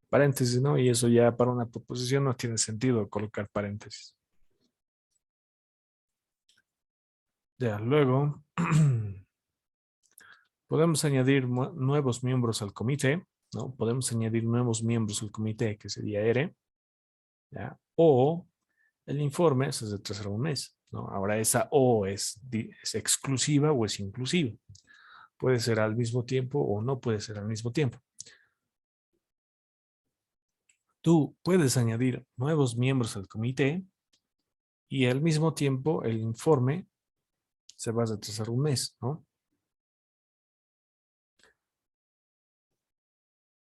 paréntesis, ¿no? Y eso ya para una proposición no tiene sentido colocar paréntesis. Ya, luego podemos añadir nuevos miembros al comité, ¿no? Podemos añadir nuevos miembros al comité, que sería R, ¿ya? O el informe se retrasará un mes, ¿no? Ahora esa O es exclusiva o es inclusiva. Puede ser al mismo tiempo o no puede ser al mismo tiempo. Tú puedes añadir nuevos miembros al comité y al mismo tiempo el informe se va a retrasar un mes, ¿no?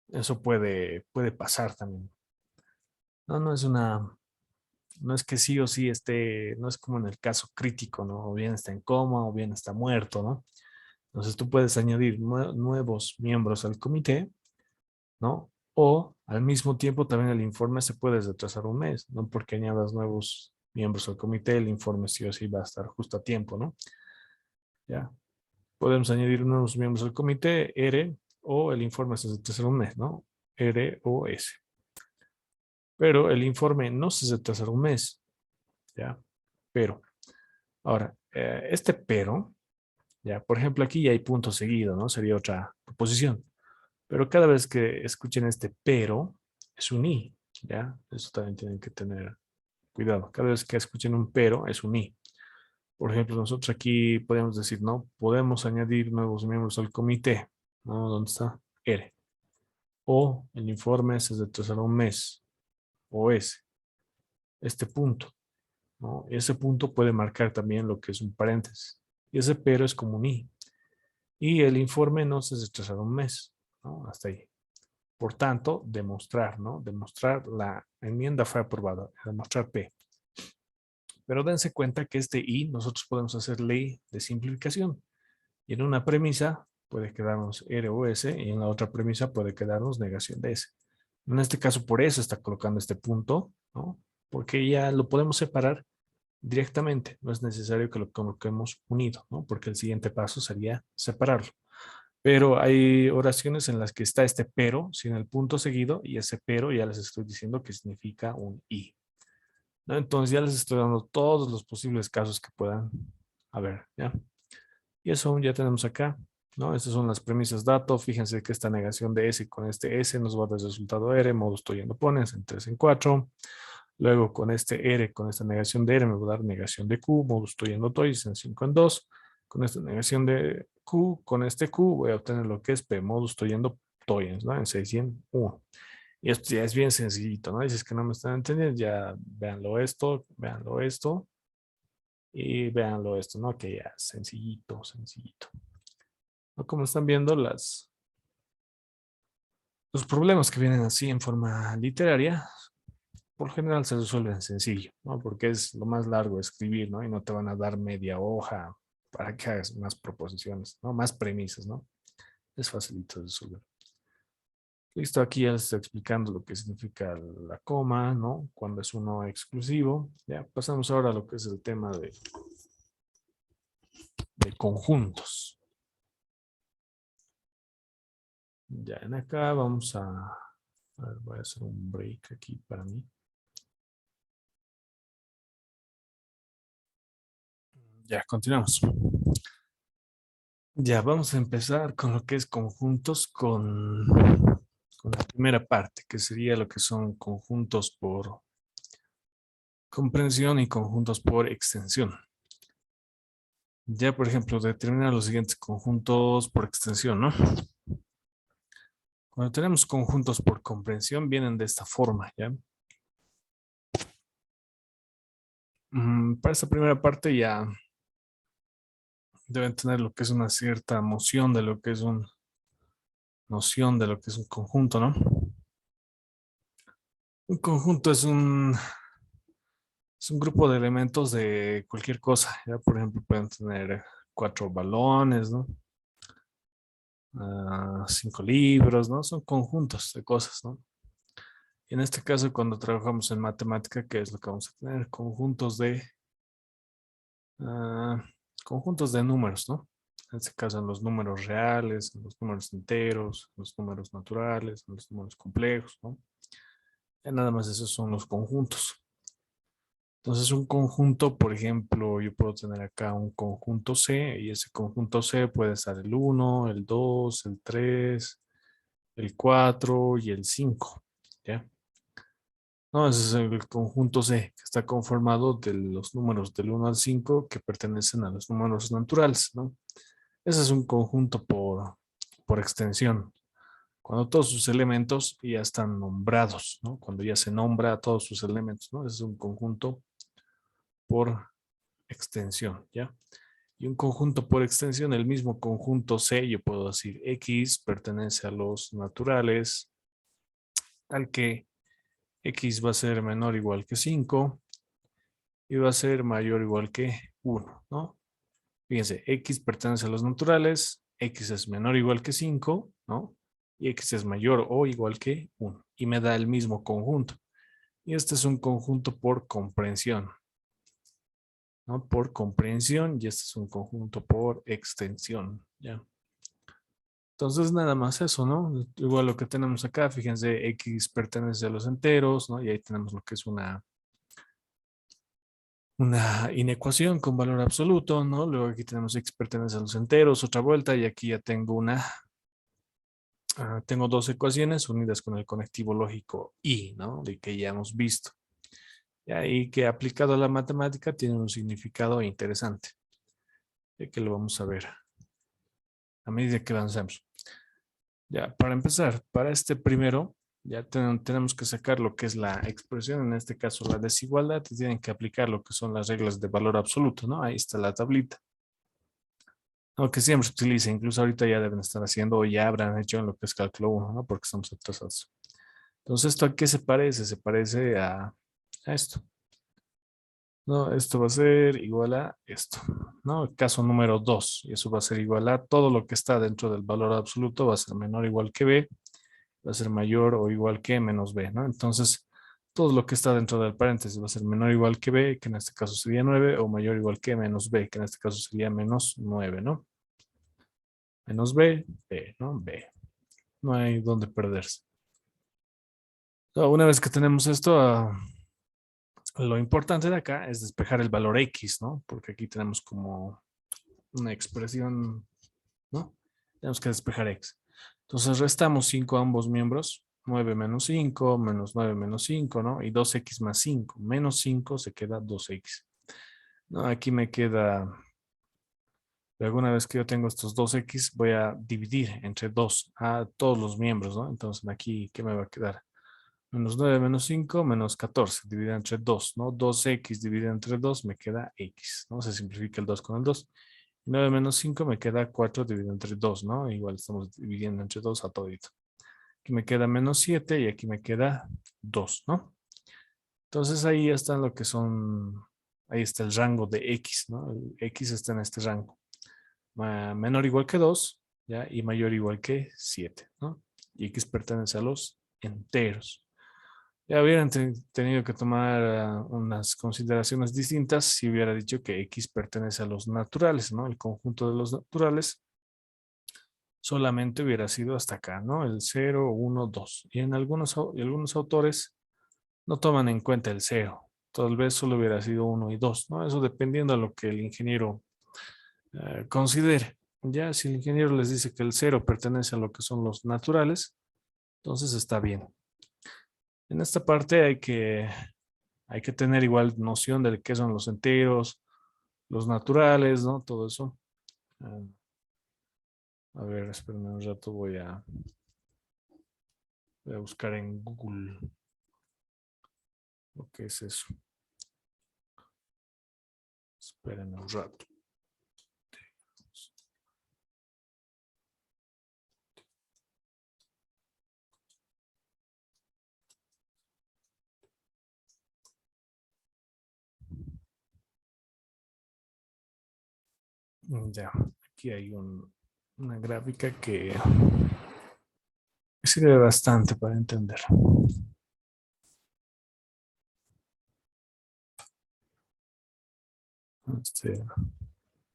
Eso puede pasar también. No, no es que sí o sí esté, no es como en el caso crítico, ¿no? O bien está en coma o bien está muerto, ¿no? Entonces tú puedes añadir nuevos miembros al comité, ¿no? O al mismo tiempo también el informe se puede retrasar un mes, ¿no? Porque añadas nuevos miembros al comité, el informe sí o sí va a estar justo a tiempo, ¿no? Ya. Podemos añadir nuevos miembros al comité, R, o el informe se retrasará un mes, ¿no? R o S. Pero el informe no se retrasará un mes, ¿ya? Pero, ahora, este pero, ya, por ejemplo, aquí ya hay punto seguido, ¿no? Sería otra proposición. Pero cada vez que escuchen este pero, es un i, ¿ya? Eso también tienen que tener cuidado. Cada vez que escuchen un pero, es un i. Por ejemplo, nosotros aquí podemos decir, ¿no? Podemos añadir nuevos miembros al comité, ¿no? ¿Dónde está? R. O el informe se retrasará un mes, o S. Este punto, ¿no? Ese punto puede marcar también lo que es un paréntesis. Y ese pero es como un i. Y el informe no se retrasará un mes, ¿no? Hasta ahí. Por tanto, demostrar, ¿no? Demostrar la enmienda fue aprobada, demostrar P. Pero dense cuenta que este I nosotros podemos hacer ley de simplificación. Y en una premisa puede quedarnos R o S y en la otra premisa puede quedarnos negación de S. En este caso, por eso está colocando este punto, ¿no? Porque ya lo podemos separar directamente. No es necesario que lo coloquemos unido, ¿no? Porque el siguiente paso sería separarlo. Pero hay oraciones en las que está este pero sin el punto seguido y ese pero ya les estoy diciendo que significa un y, ¿no? Entonces ya les estoy dando todos los posibles casos que puedan haber, ¿ya? Y eso ya tenemos acá, ¿no? Estas son las premisas dato. Fíjense que esta negación de S con este S nos va a dar resultado R, modo estoy en pones en 3 en 4. Luego con este R, con esta negación de R, me va a dar negación de Q, modo estoy en toys en 5 en 2. Con esta negación de Q, con este Q voy a obtener lo que es P, modo estoy en toyens, ¿no? En 6 y en 1. Y esto ya es bien sencillito, ¿no? Dices que no me están entendiendo, ya véanlo esto y véanlo esto, ¿no? Que ya sencillito, sencillito. ¿No? Como están viendo, los problemas que vienen así en forma literaria, por lo general se resuelven sencillo, ¿no? Porque es lo más largo de escribir, ¿no? Y no te van a dar media hoja para que hagas más proposiciones, ¿no? Más premisas, ¿no? Es facilito de resolver. Listo, aquí ya les estoy explicando lo que significa la coma, ¿no? Cuando es uno exclusivo. Ya pasamos ahora a lo que es el tema de conjuntos. Ya en acá vamos a ver, voy a hacer un break aquí para mí. Ya, continuamos. Ya, vamos a empezar con lo que es conjuntos con la primera parte, que sería lo que son conjuntos por comprensión y conjuntos por extensión. Ya, por ejemplo, determinar los siguientes conjuntos por extensión, ¿no? Cuando tenemos conjuntos por comprensión, vienen de esta forma, ¿ya? Para esta primera parte ya deben tener lo que es una cierta noción de lo que es noción de lo que es un conjunto, ¿no? Un conjunto es un grupo de elementos de cualquier cosa. Ya, por ejemplo, pueden tener 4 balones, ¿no? 5 libros, ¿no? Son conjuntos de cosas, ¿no? Y en este caso, cuando trabajamos en matemática, ¿qué es lo que vamos a tener? Ah, conjuntos de números, ¿no? En este caso, en los números reales, en los números enteros, en los números naturales, en los números complejos, ¿no? Ya nada más esos son los conjuntos. Entonces, un conjunto, por ejemplo, yo puedo tener acá un conjunto C y ese conjunto C puede estar el 1, el 2, el 3, el 4 y el 5, ¿ya? No, ese es el conjunto C, que está conformado de los números del 1 al 5 que pertenecen a los números naturales, ¿no? Ese es un conjunto por extensión. Cuando todos sus elementos ya están nombrados, ¿no? Cuando ya se nombra a todos sus elementos, ¿no? Ese es un conjunto por extensión, ¿ya? Y un conjunto por extensión, el mismo conjunto C, yo puedo decir X pertenece a los naturales, al que X va a ser menor o igual que 5 y va a ser mayor o igual que 1, ¿no? Fíjense, X pertenece a los naturales, X es menor o igual que 5, ¿no? Y X es mayor o igual que 1 y me da el mismo conjunto. Y este es un conjunto por comprensión, ¿no? Por comprensión y este es un conjunto por extensión, ¿ya? Entonces nada más eso, ¿no? Igual lo que tenemos acá, fíjense, X pertenece a los enteros, ¿no? Y ahí tenemos lo que es una inecuación con valor absoluto, ¿no? Luego aquí tenemos X pertenece a los enteros, otra vuelta, y aquí ya tengo tengo dos ecuaciones unidas con el conectivo lógico y, ¿no? De que ya hemos visto. Y ahí que aplicado a la matemática tiene un significado interesante, que lo vamos a ver a medida que avancemos. Ya, para empezar, para este primero, ya tenemos que sacar lo que es la expresión, en este caso la desigualdad, y tienen que aplicar lo que son las reglas de valor absoluto, ¿no? Ahí está la tablita. Aunque siempre se utiliza, incluso ahorita ya deben estar haciendo o ya habrán hecho en lo que es cálculo 1, ¿no? Porque estamos atrasados. Entonces, ¿esto a qué se parece? Se parece a esto. No, esto va a ser igual a esto, ¿no? Caso número 2, y eso va a ser igual a todo lo que está dentro del valor absoluto, va a ser menor o igual que b, va a ser mayor o igual que menos b, ¿no? Entonces, todo lo que está dentro del paréntesis va a ser menor o igual que b, que en este caso sería 9, o mayor o igual que menos b, que en este caso sería menos 9, ¿no? Menos b, b, ¿no? B. No hay donde perderse. Una vez que tenemos esto, lo importante de acá es despejar el valor x, ¿no? Porque aquí tenemos como una expresión, ¿no? Tenemos que despejar x. Entonces restamos 5 a ambos miembros. 9 menos 5, menos 9 menos 5, ¿no? Y 2x más 5. Menos 5 se queda 2x. No, aquí me queda, alguna vez que yo tengo estos 2x, voy a dividir entre 2 a todos los miembros, ¿no? Entonces aquí, ¿qué me va a quedar? Menos 9 menos 5 menos 14 dividido entre 2, ¿no? 2x dividido entre 2 me queda x, ¿no? Se simplifica el 2 con el 2. 9 menos 5 me queda 4 dividido entre 2, ¿no? Igual estamos dividiendo entre 2 a todito. Aquí me queda menos 7 y aquí me queda 2, ¿no? Entonces ahí están lo que son, ahí está el rango de x, ¿no? El x está en este rango. Menor o igual que 2, ¿ya? Y mayor o igual que 7, ¿no? Y x pertenece a los enteros. Ya hubieran tenido que tomar unas consideraciones distintas si hubiera dicho que X pertenece a los naturales, ¿no? El conjunto de los naturales solamente hubiera sido hasta acá, ¿no? El 0, 1, 2. Y en algunos autores no toman en cuenta el 0. Tal vez solo hubiera sido 1 y 2, ¿no? Eso dependiendo de lo que el ingeniero considere. Ya si el ingeniero les dice que el 0 pertenece a lo que son los naturales, entonces está bien. En esta parte hay que tener igual noción de qué son los enteros, los naturales, ¿no? Todo eso. Ah, a ver, espérame un rato, voy a buscar en Google lo que es eso. Esperen un rato. Ya, aquí hay una gráfica que sirve bastante para entender.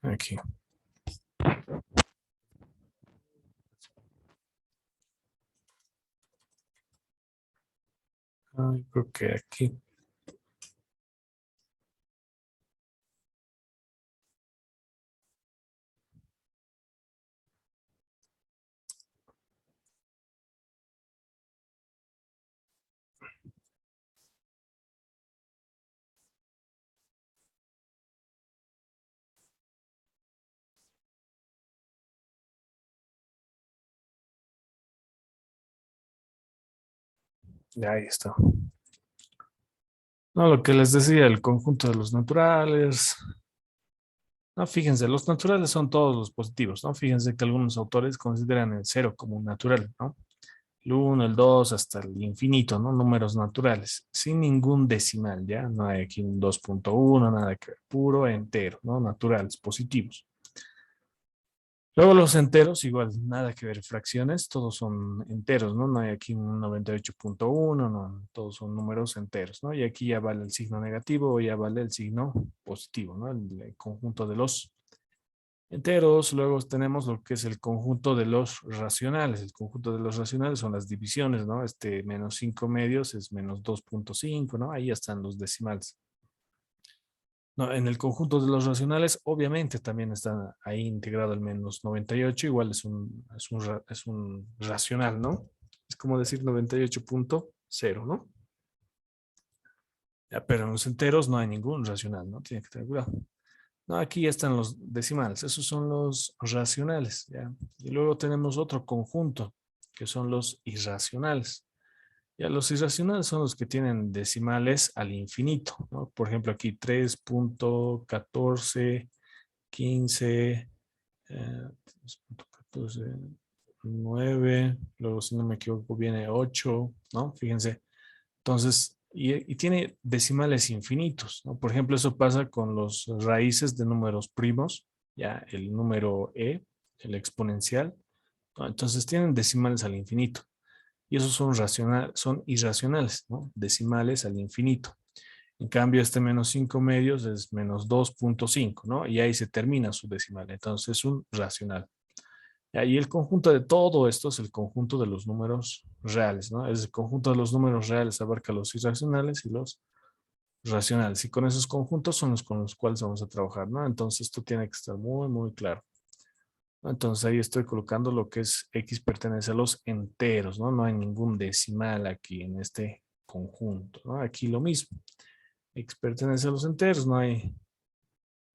Aquí. Creo que aquí. Ya ahí está. No, lo que les decía, el conjunto de los naturales. No, fíjense, los naturales son todos los positivos, ¿no? Fíjense que algunos autores consideran el cero como un natural, ¿no? El uno, el 2, hasta el infinito, ¿no? Números naturales, sin ningún decimal, ¿ya? No hay aquí un 2.1, nada que ver, puro entero, ¿no? Naturales, positivos. Luego los enteros, igual, nada que ver, fracciones, todos son enteros, ¿no? No hay aquí un 98.1, no, todos son números enteros, ¿no? Y aquí ya vale el signo negativo o ya vale el signo positivo, ¿no? El conjunto de los enteros. Luego tenemos lo que es el conjunto de los racionales. El conjunto de los racionales son las divisiones, ¿no? Este menos 5 medios es menos 2.5, ¿no? Ahí están los decimales. No, en el conjunto de los racionales, obviamente también está ahí integrado el menos 98, igual es un racional, ¿no? Es como decir 98.0, ¿no? Ya, pero en los enteros no hay ningún racional, ¿no? Tiene que tener cuidado. No, aquí ya están los decimales, esos son los racionales, ¿ya? Y luego tenemos otro conjunto, que son los irracionales. Ya, los irracionales son los que tienen decimales al infinito, ¿no? Por ejemplo, aquí 3.14, 15, 3.14, 9, luego si no me equivoco viene 8, ¿no? Fíjense. Entonces, y tiene decimales infinitos, ¿no? Por ejemplo, eso pasa con los raíces de números primos, ya el número e, el exponencial, ¿no? Entonces tienen decimales al infinito. Y esos son irracionales, ¿no? Decimales al infinito. En cambio, este menos 5 medios es menos 2.5, ¿no? Y ahí se termina su decimal. Entonces es un racional. Y el conjunto de todo esto es el conjunto de los números reales, ¿no? Es el conjunto de los números reales abarca los irracionales y los racionales. Y con esos conjuntos son los con los cuales vamos a trabajar, ¿no? Entonces esto tiene que estar muy, muy claro. Entonces ahí estoy colocando lo que es X pertenece a los enteros, ¿no? No hay ningún decimal aquí en este conjunto, ¿no? Aquí lo mismo. X pertenece a los enteros, no hay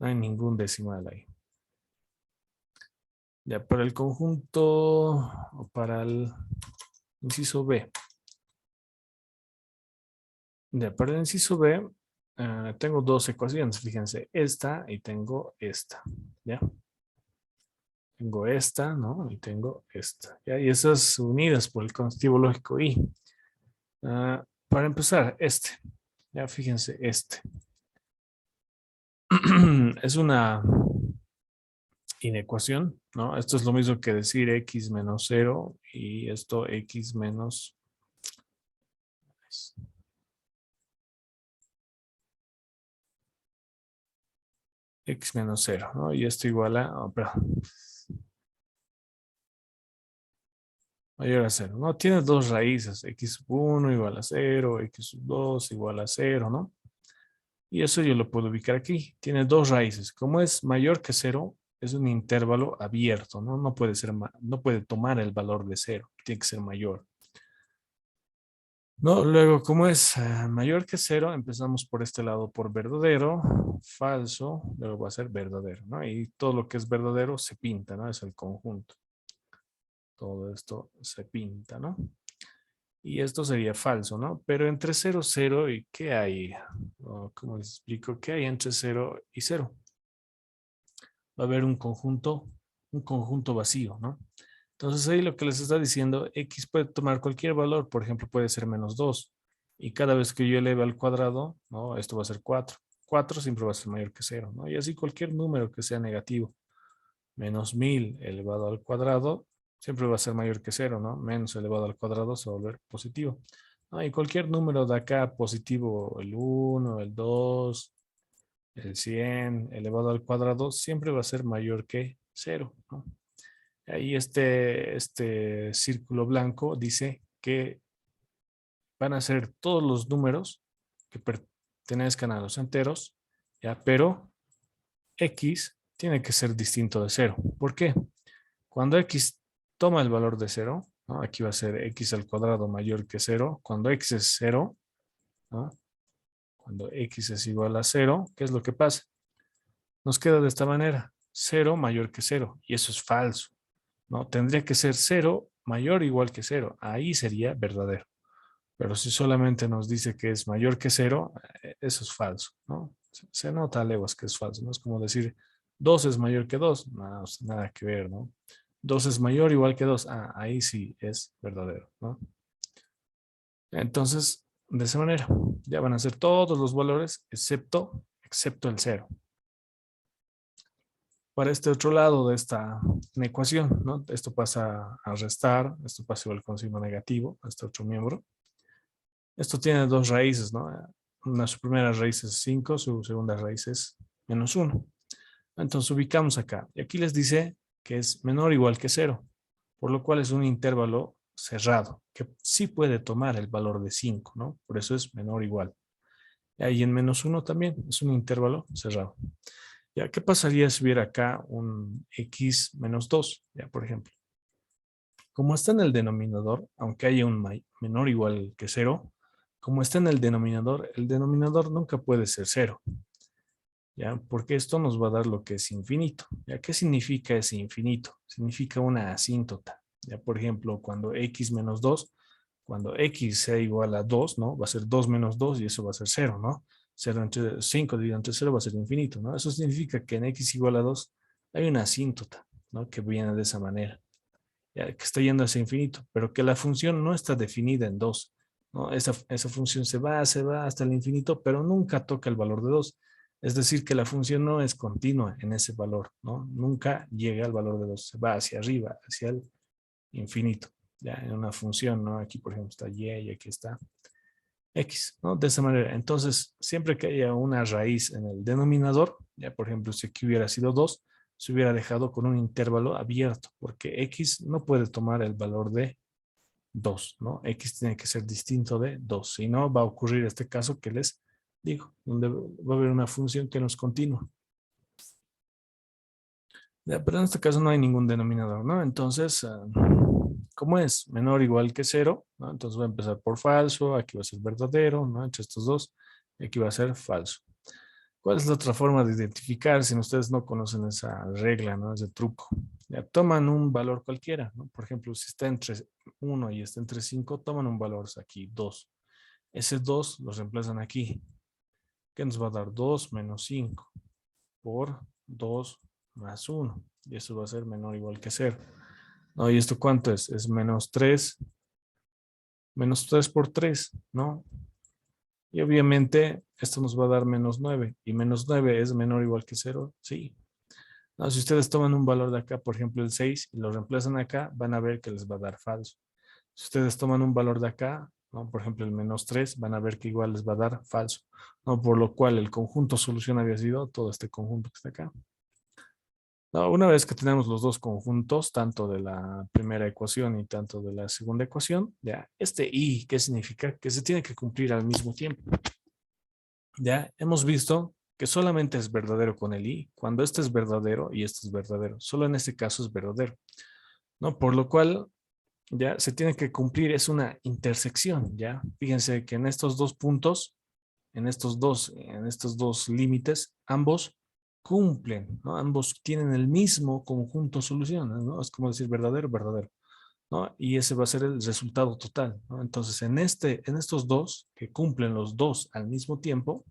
ningún decimal ahí. Ya para el conjunto, o para el inciso B. Ya para el inciso B, tengo dos ecuaciones, fíjense, esta y tengo esta, ¿ya? Tengo esta, ¿no? Y tengo esta, ¿ya? Y esas unidas por el conectivo lógico y. Para empezar, ya fíjense, es una inecuación, ¿no? Esto es lo mismo que decir x menos 0 y esto x menos x menos 0, ¿no? Y esto igual a, perdón, mayor a 0, ¿no? Tiene dos raíces, x1 igual a 0, x2 igual a 0, ¿no? Y eso yo lo puedo ubicar aquí. Tiene dos raíces. Como es mayor que 0, es un intervalo abierto, ¿no? No puede ser, no puede tomar el valor de 0, tiene que ser mayor. No, luego, como es mayor que 0, empezamos por este lado por verdadero, falso, luego va a ser verdadero, ¿no? Y todo lo que es verdadero se pinta, ¿no? Es el conjunto. Todo esto se pinta, ¿no? Y esto sería falso, ¿no? Pero entre 0, 0 y ¿qué hay? ¿Cómo les explico? ¿Qué hay entre 0 y 0? va a haber un conjunto vacío, ¿no? Entonces ahí lo que les está diciendo, X puede tomar cualquier valor, por ejemplo, puede ser -2. Y cada vez que yo eleve al cuadrado, ¿no? Esto va a ser 4. 4 siempre va a ser mayor que 0, ¿no? Y así cualquier número que sea negativo. -1000 elevado al cuadrado siempre va a ser mayor que 0, ¿no? Menos elevado al cuadrado se va a volver positivo. ¿No? Y cualquier número de acá positivo, el 1, el 2, el 100 elevado al cuadrado, siempre va a ser mayor que 0, ¿no? Ahí este círculo blanco dice que van a ser todos los números que pertenezcan a los enteros, ¿ya? Pero X tiene que ser distinto de 0. ¿Por qué? Cuando X toma el valor de 0, ¿no? Aquí va a ser X al cuadrado mayor que 0. Cuando X es 0, ¿no? Cuando X es igual a 0, ¿qué es lo que pasa? Nos queda de esta manera, 0 mayor que 0, y eso es falso, ¿no? Tendría que ser 0 mayor o igual que 0, ahí sería verdadero. Pero si solamente nos dice que es mayor que 0, eso es falso, ¿no? Se nota a leguas que es falso, ¿no? Es como decir 2 es mayor que 2, no, nada que ver, ¿no? 2 es mayor o igual que 2, ahí sí es verdadero, ¿no? Entonces, de esa manera, ya van a ser todos los valores excepto el 0. Para este otro lado de esta ecuación, ¿no? Esto pasa a restar, esto pasa igual con signo negativo, a este otro miembro. Esto tiene dos raíces, ¿no? Su primera raíz es 5, su segunda raíz es -1. Entonces ubicamos acá. Y aquí les dice que es menor o igual que 0, por lo cual es un intervalo cerrado, que sí puede tomar el valor de 5, ¿no? Por eso es menor o igual. Y en -1 también es un intervalo cerrado. ¿Ya? ¿Qué pasaría si hubiera acá un x menos 2? Ya, por ejemplo. Como está en el denominador, aunque haya un menor o igual que 0, como está en el denominador nunca puede ser 0. ¿Ya? Porque esto nos va a dar lo que es infinito. ¿Ya? ¿Qué significa ese infinito? Significa una asíntota. ¿Ya? Por ejemplo, cuando x menos 2, cuando x sea igual a 2, ¿no? Va a ser 2 menos 2 y eso va a ser 0, ¿no? 0 entre 5 dividido entre 0 va a ser infinito, ¿no? Eso significa que en x igual a 2 hay una asíntota, ¿no? Que viene de esa manera, ¿ya? Que está yendo hacia infinito, pero que la función no está definida en 2, ¿no? Esa función se va hasta el infinito, pero nunca toca el valor de 2. Es decir, que la función no es continua en ese valor, ¿no? Nunca llega al valor de 2, se va hacia arriba, hacia el infinito, ya en una función, ¿no? Aquí, por ejemplo, está y aquí está x, ¿no? De esa manera. Entonces, siempre que haya una raíz en el denominador, ya por ejemplo, si aquí hubiera sido 2, se hubiera dejado con un intervalo abierto, porque x no puede tomar el valor de 2, ¿no? X tiene que ser distinto de 2, si no va a ocurrir este caso que les digo, donde va a haber una función que no es continua. Ya, pero en este caso no hay ningún denominador, ¿no? Entonces, ¿cómo es? Menor o igual que 0, ¿no? Entonces va a empezar por falso, aquí va a ser verdadero, ¿no? Entre estos dos, y aquí va a ser falso. ¿Cuál es la otra forma de identificar si ustedes no conocen esa regla, ¿no? Ese truco? Ya toman un valor cualquiera, ¿no? Por ejemplo, si está entre 1 y está entre 5, toman un valor aquí, 2. Ese 2 lo reemplazan aquí. ¿Qué nos va a dar? 2 menos 5 por 2 más 1. Y eso va a ser menor o igual que 0. ¿No? ¿Y esto cuánto es? Es menos 3 por 3, ¿no? Y obviamente esto nos va a dar -9. ¿Y -9 es menor o igual que 0? Sí. No, si ustedes toman un valor de acá, por ejemplo el 6, y lo reemplazan acá, van a ver que les va a dar falso. Si ustedes toman un valor de acá, ¿no? Por ejemplo el -3, van a ver que igual les va a dar falso. ¿No? Por lo cual el conjunto solución había sido todo este conjunto que está acá. No, una vez que tenemos los dos conjuntos, tanto de la primera ecuación y tanto de la segunda ecuación, ya, este y, ¿qué significa? Que se tiene que cumplir al mismo tiempo. Ya hemos visto que solamente es verdadero con el y cuando este es verdadero y este es verdadero. Solo en este caso es verdadero, ¿no? Por lo cual, ya se tiene que cumplir, es una intersección, ¿ya? Fíjense que en estos dos puntos, en estos dos límites, ambos cumplen, ¿no? Ambos tienen el mismo conjunto de soluciones, ¿no? Es como decir verdadero, verdadero, ¿no? Y ese va a ser el resultado total, ¿no? Entonces, en estos dos, que cumplen los dos al mismo tiempo,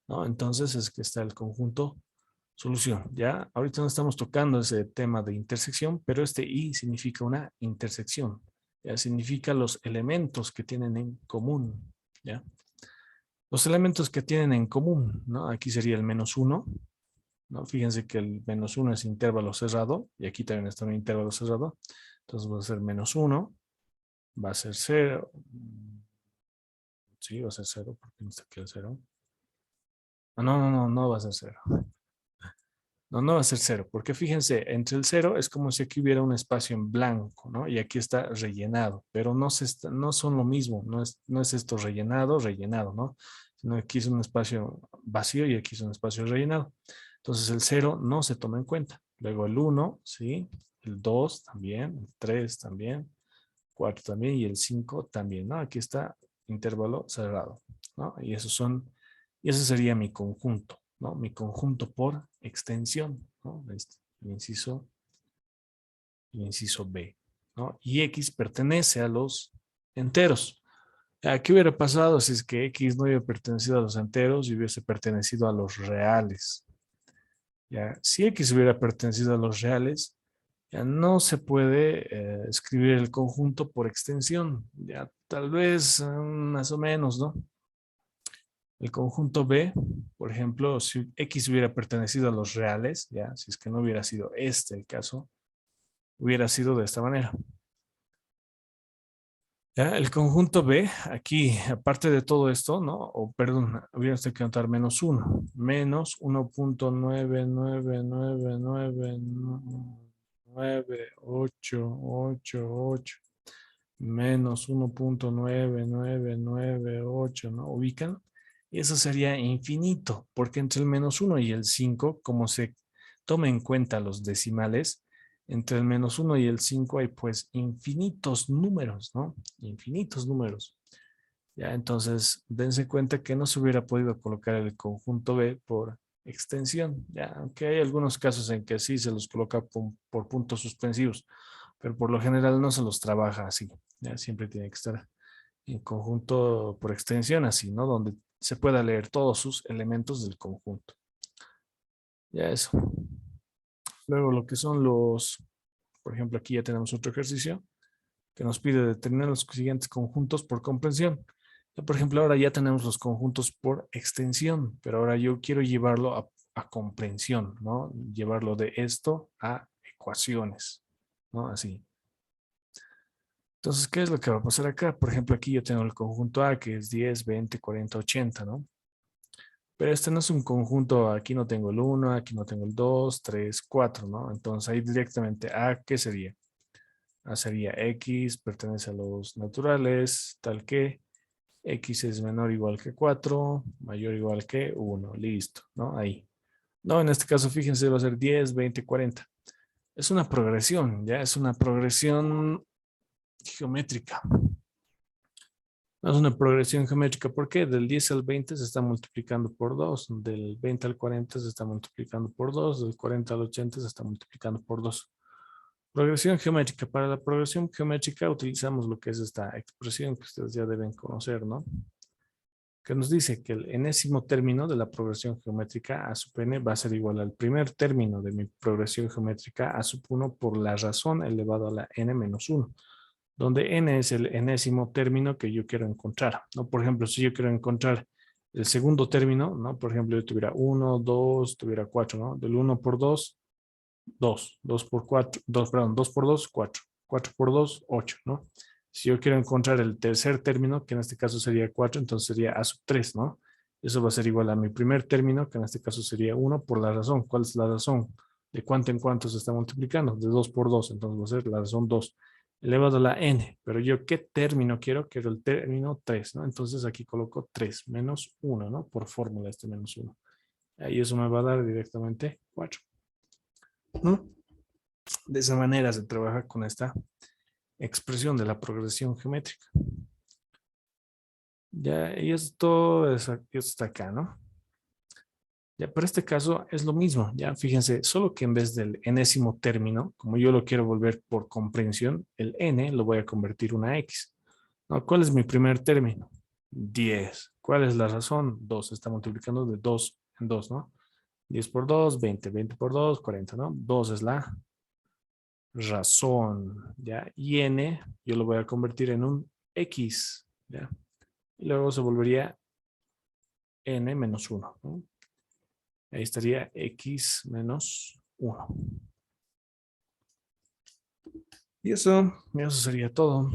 ¿no? Entonces es que está el conjunto Solución, ya. Ahorita no estamos tocando ese tema de intersección, pero este I significa una intersección. Ya significa los elementos que tienen en común, ya. Los elementos que tienen en común, ¿no? Aquí sería el -1, ¿no? Fíjense que el -1 es intervalo cerrado, y aquí también está un intervalo cerrado. Entonces va a ser -1, va a ser 0. Sí, va a ser 0, porque no está aquí el 0. Ah, no, no, no, no va a ser 0. No, no va a ser 0, porque fíjense, entre el 0 es como si aquí hubiera un espacio en blanco, ¿no? Y aquí está rellenado, pero no son lo mismo, no es esto rellenado, rellenado, ¿no? Sino aquí es un espacio vacío y aquí es un espacio rellenado. Entonces el 0 no se toma en cuenta. Luego el 1, ¿sí? El 2 también, el 3 también, 4 también y el 5 también, ¿no? Aquí está intervalo cerrado, ¿no? Y ese sería mi conjunto, ¿no? Mi conjunto por extensión, ¿no? El inciso B, ¿no? Y X pertenece a los enteros. ¿Qué hubiera pasado si es que X no hubiera pertenecido a los enteros y hubiese pertenecido a los reales? ¿Ya? Si X hubiera pertenecido a los reales, ya no se puede escribir el conjunto por extensión. Ya tal vez más o menos, ¿no? El conjunto B, por ejemplo, si X hubiera pertenecido a los reales, ya, si es que no hubiera sido este el caso, hubiera sido de esta manera. Ya, el conjunto B, aquí, aparte de todo esto, ¿no? O perdón, hubiera que anotar -1. Menos 1.999999888 menos 1.99998, ¿no? ¿Ubican? Y eso sería infinito, porque entre el -1 y el 5, como se toma en cuenta los decimales, entre el -1 y el 5 hay pues infinitos números, ¿no? Infinitos números. Ya, entonces, dense cuenta que no se hubiera podido colocar el conjunto B por extensión, ya, aunque hay algunos casos en que sí se los coloca por puntos suspensivos, pero por lo general no se los trabaja así, ya, siempre tiene que estar en conjunto por extensión así, ¿no? Donde se pueda leer todos sus elementos del conjunto. Ya eso. Luego lo que son por ejemplo, aquí ya tenemos otro ejercicio que nos pide determinar los siguientes conjuntos por comprensión. Por ejemplo, ahora ya tenemos los conjuntos por extensión, pero ahora yo quiero llevarlo a comprensión, ¿no? Llevarlo de esto a ecuaciones, ¿no? Así. Entonces, ¿qué es lo que va a pasar acá? Por ejemplo, aquí yo tengo el conjunto A, que es 10, 20, 40, 80, ¿no? Pero este no es un conjunto, aquí no tengo el 1, aquí no tengo el 2, 3, 4, ¿no? Entonces ahí directamente A, ¿qué sería? A sería X, pertenece a los naturales, tal que X es menor o igual que 4, mayor o igual que 1, listo, ¿no? Ahí. No, en este caso, fíjense, va a ser 10, 20, 40. Es una progresión, ya es una progresión geométrica. No es una progresión geométrica. ¿Por qué? Del 10 al 20 se está multiplicando por 2. Del 20 al 40 se está multiplicando por 2. Del 40 al 80 se está multiplicando por 2. Progresión geométrica. Para la progresión geométrica utilizamos lo que es esta expresión que ustedes ya deben conocer, ¿no? Que nos dice que el enésimo término de la progresión geométrica A sub n va a ser igual al primer término de mi progresión geométrica A sub 1 por la razón elevado a la n menos 1, donde n es el enésimo término que yo quiero encontrar, ¿no? Por ejemplo, si yo quiero encontrar el segundo término, ¿no? Por ejemplo, yo tuviera 1, 2, tuviera 4, ¿no? Del 1 por 2, 2, 2 por 4, 2, perdón, 2 por 2, 4, 4 por 2, 8, ¿no? Si yo quiero encontrar el tercer término, que en este caso sería 4, entonces sería A sub 3, ¿no? Eso va a ser igual a mi primer término, que en este caso sería 1 por la razón. ¿Cuál es la razón? ¿De cuánto en cuánto se está multiplicando? De 2 por 2, entonces va a ser la razón 2 elevado a la n. Pero yo, ¿qué término quiero? Quiero el término 3, ¿no? Entonces aquí coloco 3 menos 1, ¿no? Por fórmula este menos 1. Ahí eso me va a dar directamente 4, ¿no? De esa manera se trabaja con esta expresión de la progresión geométrica. Ya, y esto está acá, ¿no? Ya, para este caso es lo mismo, ya fíjense, solo que en vez del enésimo término, como yo lo quiero volver por comprensión, el n lo voy a convertir una x, ¿no? ¿Cuál es mi primer término? 10. ¿Cuál es la razón? 2, está multiplicando de 2 en 2, ¿no? 10 por 2, 20. 20 por 2, 40, ¿no? 2 es la razón, ¿ya? Y n yo lo voy a convertir en un x, ¿ya? Y luego se volvería n menos 1, ¿no? Ahí estaría x menos 1. Y eso sería todo,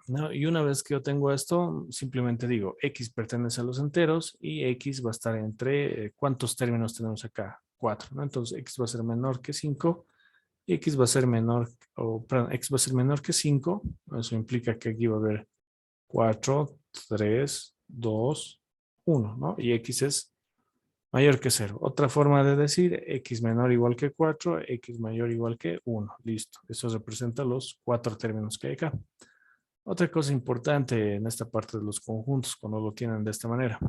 ¿no? Y una vez que yo tengo esto, simplemente digo, x pertenece a los enteros y x va a estar entre, ¿cuántos términos tenemos acá? 4, ¿no? Entonces x va a ser menor que 5 y x va a ser menor, o perdón, x va a ser menor que 5. Eso implica que aquí va a haber 4, 3, 2, 1, ¿no? Y x es mayor que 0. Otra forma de decir x menor igual que 4, x mayor igual que 1. Listo. Eso representa los 4 términos que hay acá. Otra cosa importante en esta parte de los conjuntos, cuando lo tienen de esta manera,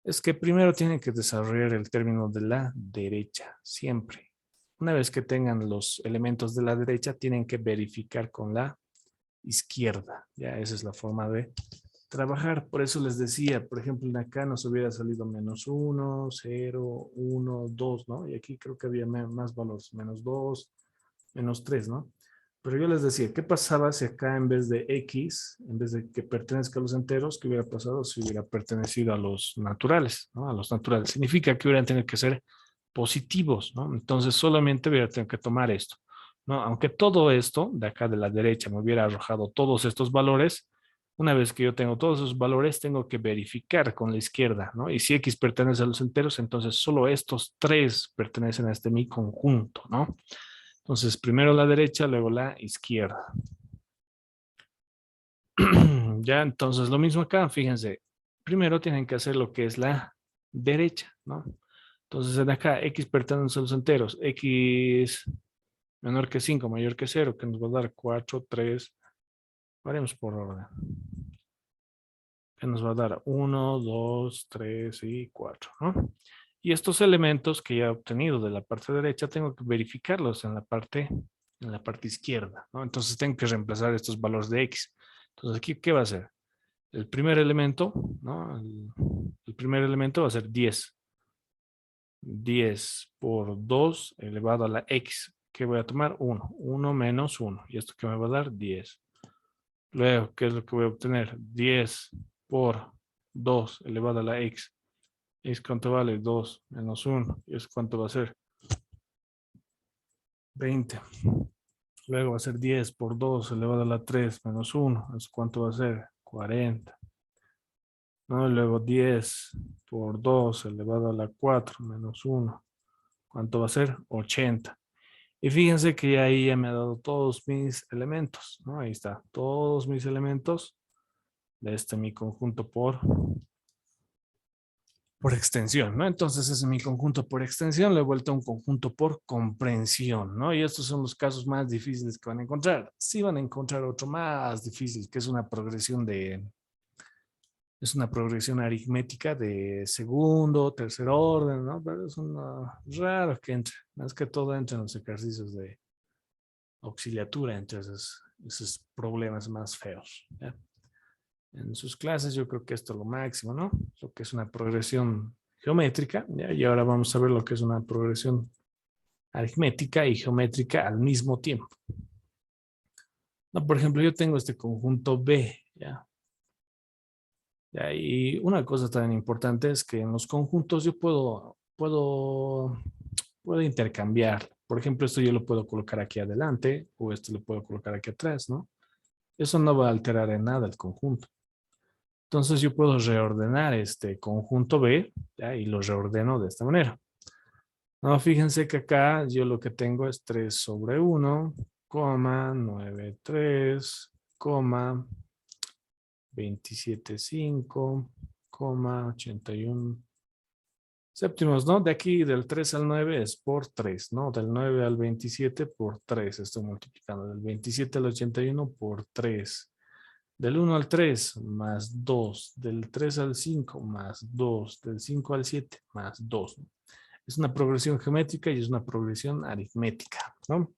es que primero tienen que desarrollar el término de la derecha, siempre. Una vez que tengan los elementos de la derecha, tienen que verificar con la izquierda. Ya, esa es la forma de trabajar. Por eso les decía, por ejemplo, en acá nos hubiera salido menos 1, 0, 1, 2, ¿no? Y aquí creo que había más valores, menos 2, menos 3, ¿no? Pero yo les decía, ¿qué pasaba si acá en vez de x, en vez de que pertenezca a los enteros, qué hubiera pasado si hubiera pertenecido a los naturales, ¿no? A los naturales. Significa que hubieran tenido que ser positivos, ¿no? Entonces solamente hubiera tenido que tomar esto, ¿no? Aunque todo esto de acá de la derecha me hubiera arrojado todos estos valores, una vez que yo tengo todos esos valores, tengo que verificar con la izquierda, ¿no? Y si x pertenece a los enteros, entonces solo estos tres pertenecen a este mi conjunto, ¿no? Entonces, primero la derecha, luego la izquierda. Ya, entonces lo mismo acá, fíjense. Primero tienen que hacer lo que es la derecha, ¿no? Entonces, en acá, x pertenece a los enteros. X menor que 5, mayor que 0, que nos va a dar 4, 3. Haremos por orden. Que nos va a dar 1, 2, 3 y 4, ¿no? Y estos elementos que ya he obtenido de la parte derecha, tengo que verificarlos en la parte izquierda, ¿no? Entonces tengo que reemplazar estos valores de x. Entonces aquí, ¿qué va a ser? El primer elemento, ¿no? El primer elemento va a ser 10. 10 por 2 elevado a la x. ¿Qué voy a tomar? 1. 1 menos 1. ¿Y esto qué me va a dar? 10. Luego, ¿qué es lo que voy a obtener? 10 por 2 elevado a la x. ¿X cuánto vale? 2 menos 1. ¿Y eso cuánto va a ser? 20. Luego va a ser 10 por 2 elevado a la 3 menos 1. ¿Eso cuánto va a ser? 40. ¿No? Luego 10 por 2 elevado a la 4 menos 1. ¿Cuánto va a ser? 80. Y fíjense que ahí ya me ha dado todos mis elementos, ¿no? Ahí está, todos mis elementos de mi conjunto por extensión, ¿no? Entonces ese es mi conjunto por extensión, lo he vuelto a un conjunto por comprensión, ¿no? Y estos son los casos más difíciles que van a encontrar. Sí van a encontrar otro más difícil, que es es una progresión aritmética de segundo, tercer orden, ¿no? Pero es raro que entre, más que todo entra en los ejercicios de auxiliatura, entre esos problemas más feos, ¿ya? En sus clases yo creo que esto es lo máximo, ¿no? Lo que es una progresión geométrica, ¿ya? Y ahora vamos a ver lo que es una progresión aritmética y geométrica al mismo tiempo. No, por ejemplo, yo tengo este conjunto B, ¿ya? ¿Ya? Y una cosa tan importante es que en los conjuntos yo puedo intercambiar. Por ejemplo, esto yo lo puedo colocar aquí adelante o esto lo puedo colocar aquí atrás, ¿no? Eso no va a alterar en nada el conjunto. Entonces yo puedo reordenar este conjunto B, ¿ya? Y lo reordeno de esta manera. No, fíjense que acá yo lo que tengo es 3 sobre 1, 93, 27,5, 81 séptimos, ¿no? De aquí del 3 al 9 es por 3, ¿no? Del 9 al 27 por 3, estoy multiplicando. Del 27 al 81 por 3. Del 1 al 3 más 2. Del 3 al 5 más 2. Del 5 al 7 más 2. Es una progresión geométrica y es una progresión aritmética, ¿no?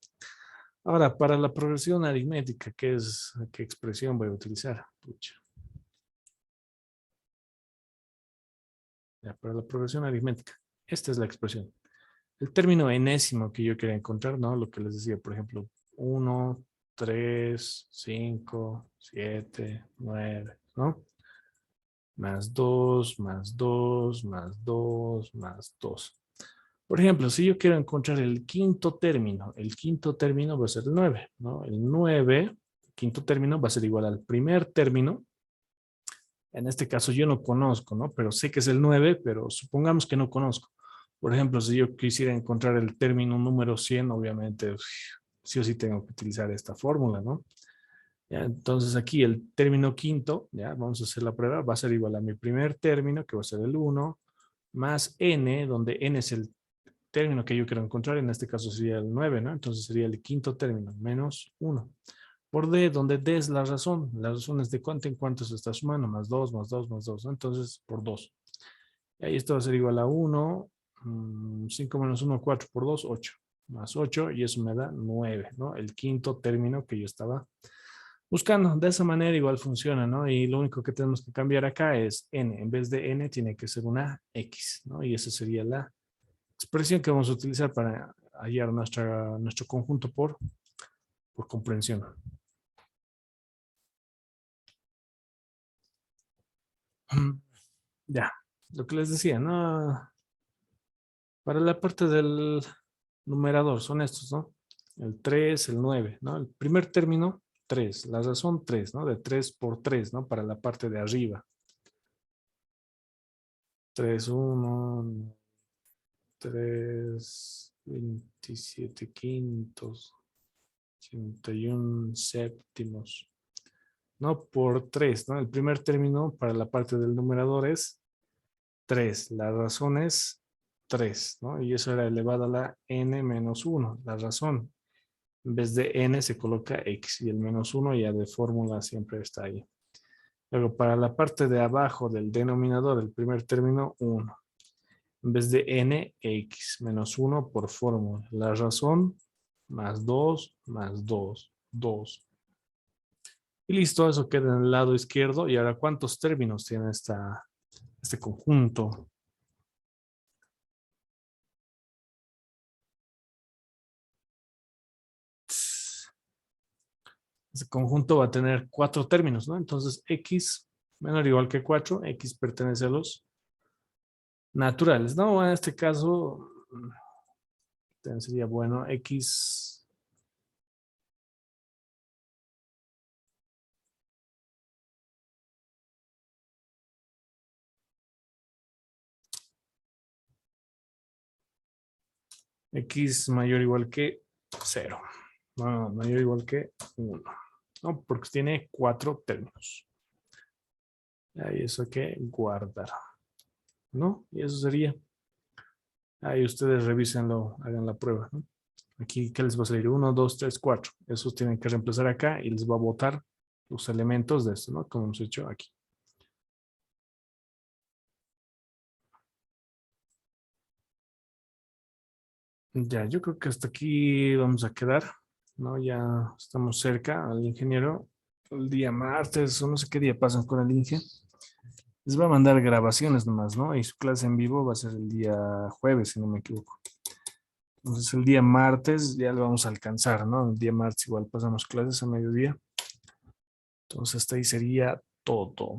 Ahora, para la progresión aritmética, ¿qué expresión voy a utilizar? Pucha. Ya, para la progresión aritmética. Esta es la expresión. El término enésimo que yo quería encontrar, ¿no? Lo que les decía, por ejemplo, 1, 3, 5, 7, 9, ¿no? Más 2, más 2, más 2, más 2. Por ejemplo, si yo quiero encontrar el quinto término va a ser el 9, ¿no? El 9, quinto término va a ser igual al primer término. En este caso yo no conozco, ¿no? Pero sé que es el 9, pero supongamos que no conozco. Por ejemplo, si yo quisiera encontrar el término número 100, obviamente sí o sí tengo que utilizar esta fórmula, ¿no? Ya, entonces aquí el término quinto, ya vamos a hacer la prueba, va a ser igual a mi primer término, que va a ser el 1, más n, donde n es el término que yo quiero encontrar, en este caso sería el 9, ¿no? Entonces sería el quinto término, menos 1. Por d, donde d es la razón es de cuánto en cuánto se está sumando, más 2, más 2, más 2, ¿no? Entonces por 2. Y ahí esto va a ser igual a 1, 5 menos 1, 4 por 2, 8, más 8, y eso me da 9, ¿no? El quinto término que yo estaba buscando. De esa manera igual funciona, ¿no? Y lo único que tenemos que cambiar acá es n. En vez de n tiene que ser una x, ¿no? Y esa sería la expresión que vamos a utilizar para hallar nuestro conjunto por comprensión. Ya, lo que les decía, ¿no? Para la parte del numerador son estos, ¿no? El 3, el 9, ¿no? El primer término, 3. La razón 3, ¿no? De 3 por 3, ¿no? Para la parte de arriba. 3, 1, 3, 27 quintos, 81 séptimos, ¿no? Por 3, ¿no? El primer término para la parte del numerador es 3. La razón es 3, ¿no? Y eso era elevado a la n menos 1, la razón. En vez de n se coloca x y el menos 1 ya de fórmula siempre está ahí. Luego para la parte de abajo del denominador, el primer término, 1. En vez de n, x menos 1 por fórmula. La razón, más 2, más 2, 2. Y listo, eso queda en el lado izquierdo. Y ahora, ¿cuántos términos tiene este conjunto? Este conjunto va a tener 4 términos, ¿no? Entonces, x menor o igual que 4, x pertenece a los naturales, ¿no? En este caso, sería bueno x mayor o igual que 0. No, mayor o igual que 1. ¿No? Porque tiene 4 términos. Ahí eso hay que guardar, ¿no? Y eso sería. Ahí ustedes revísenlo, hagan la prueba, ¿no? Aquí, ¿qué les va a salir? 1, 2, 3, 4. Esos tienen que reemplazar acá y les va a botar los elementos de esto, ¿no? Como hemos hecho aquí. Ya, yo creo que hasta aquí vamos a quedar, ¿no? Ya estamos cerca al ingeniero. El día martes, o no sé qué día pasan con el Inge. Les va a mandar grabaciones nomás, ¿no? Y su clase en vivo va a ser el día jueves, si no me equivoco. Entonces el día martes ya lo vamos a alcanzar, ¿no? El día martes igual pasamos clases a mediodía. Entonces hasta ahí sería todo.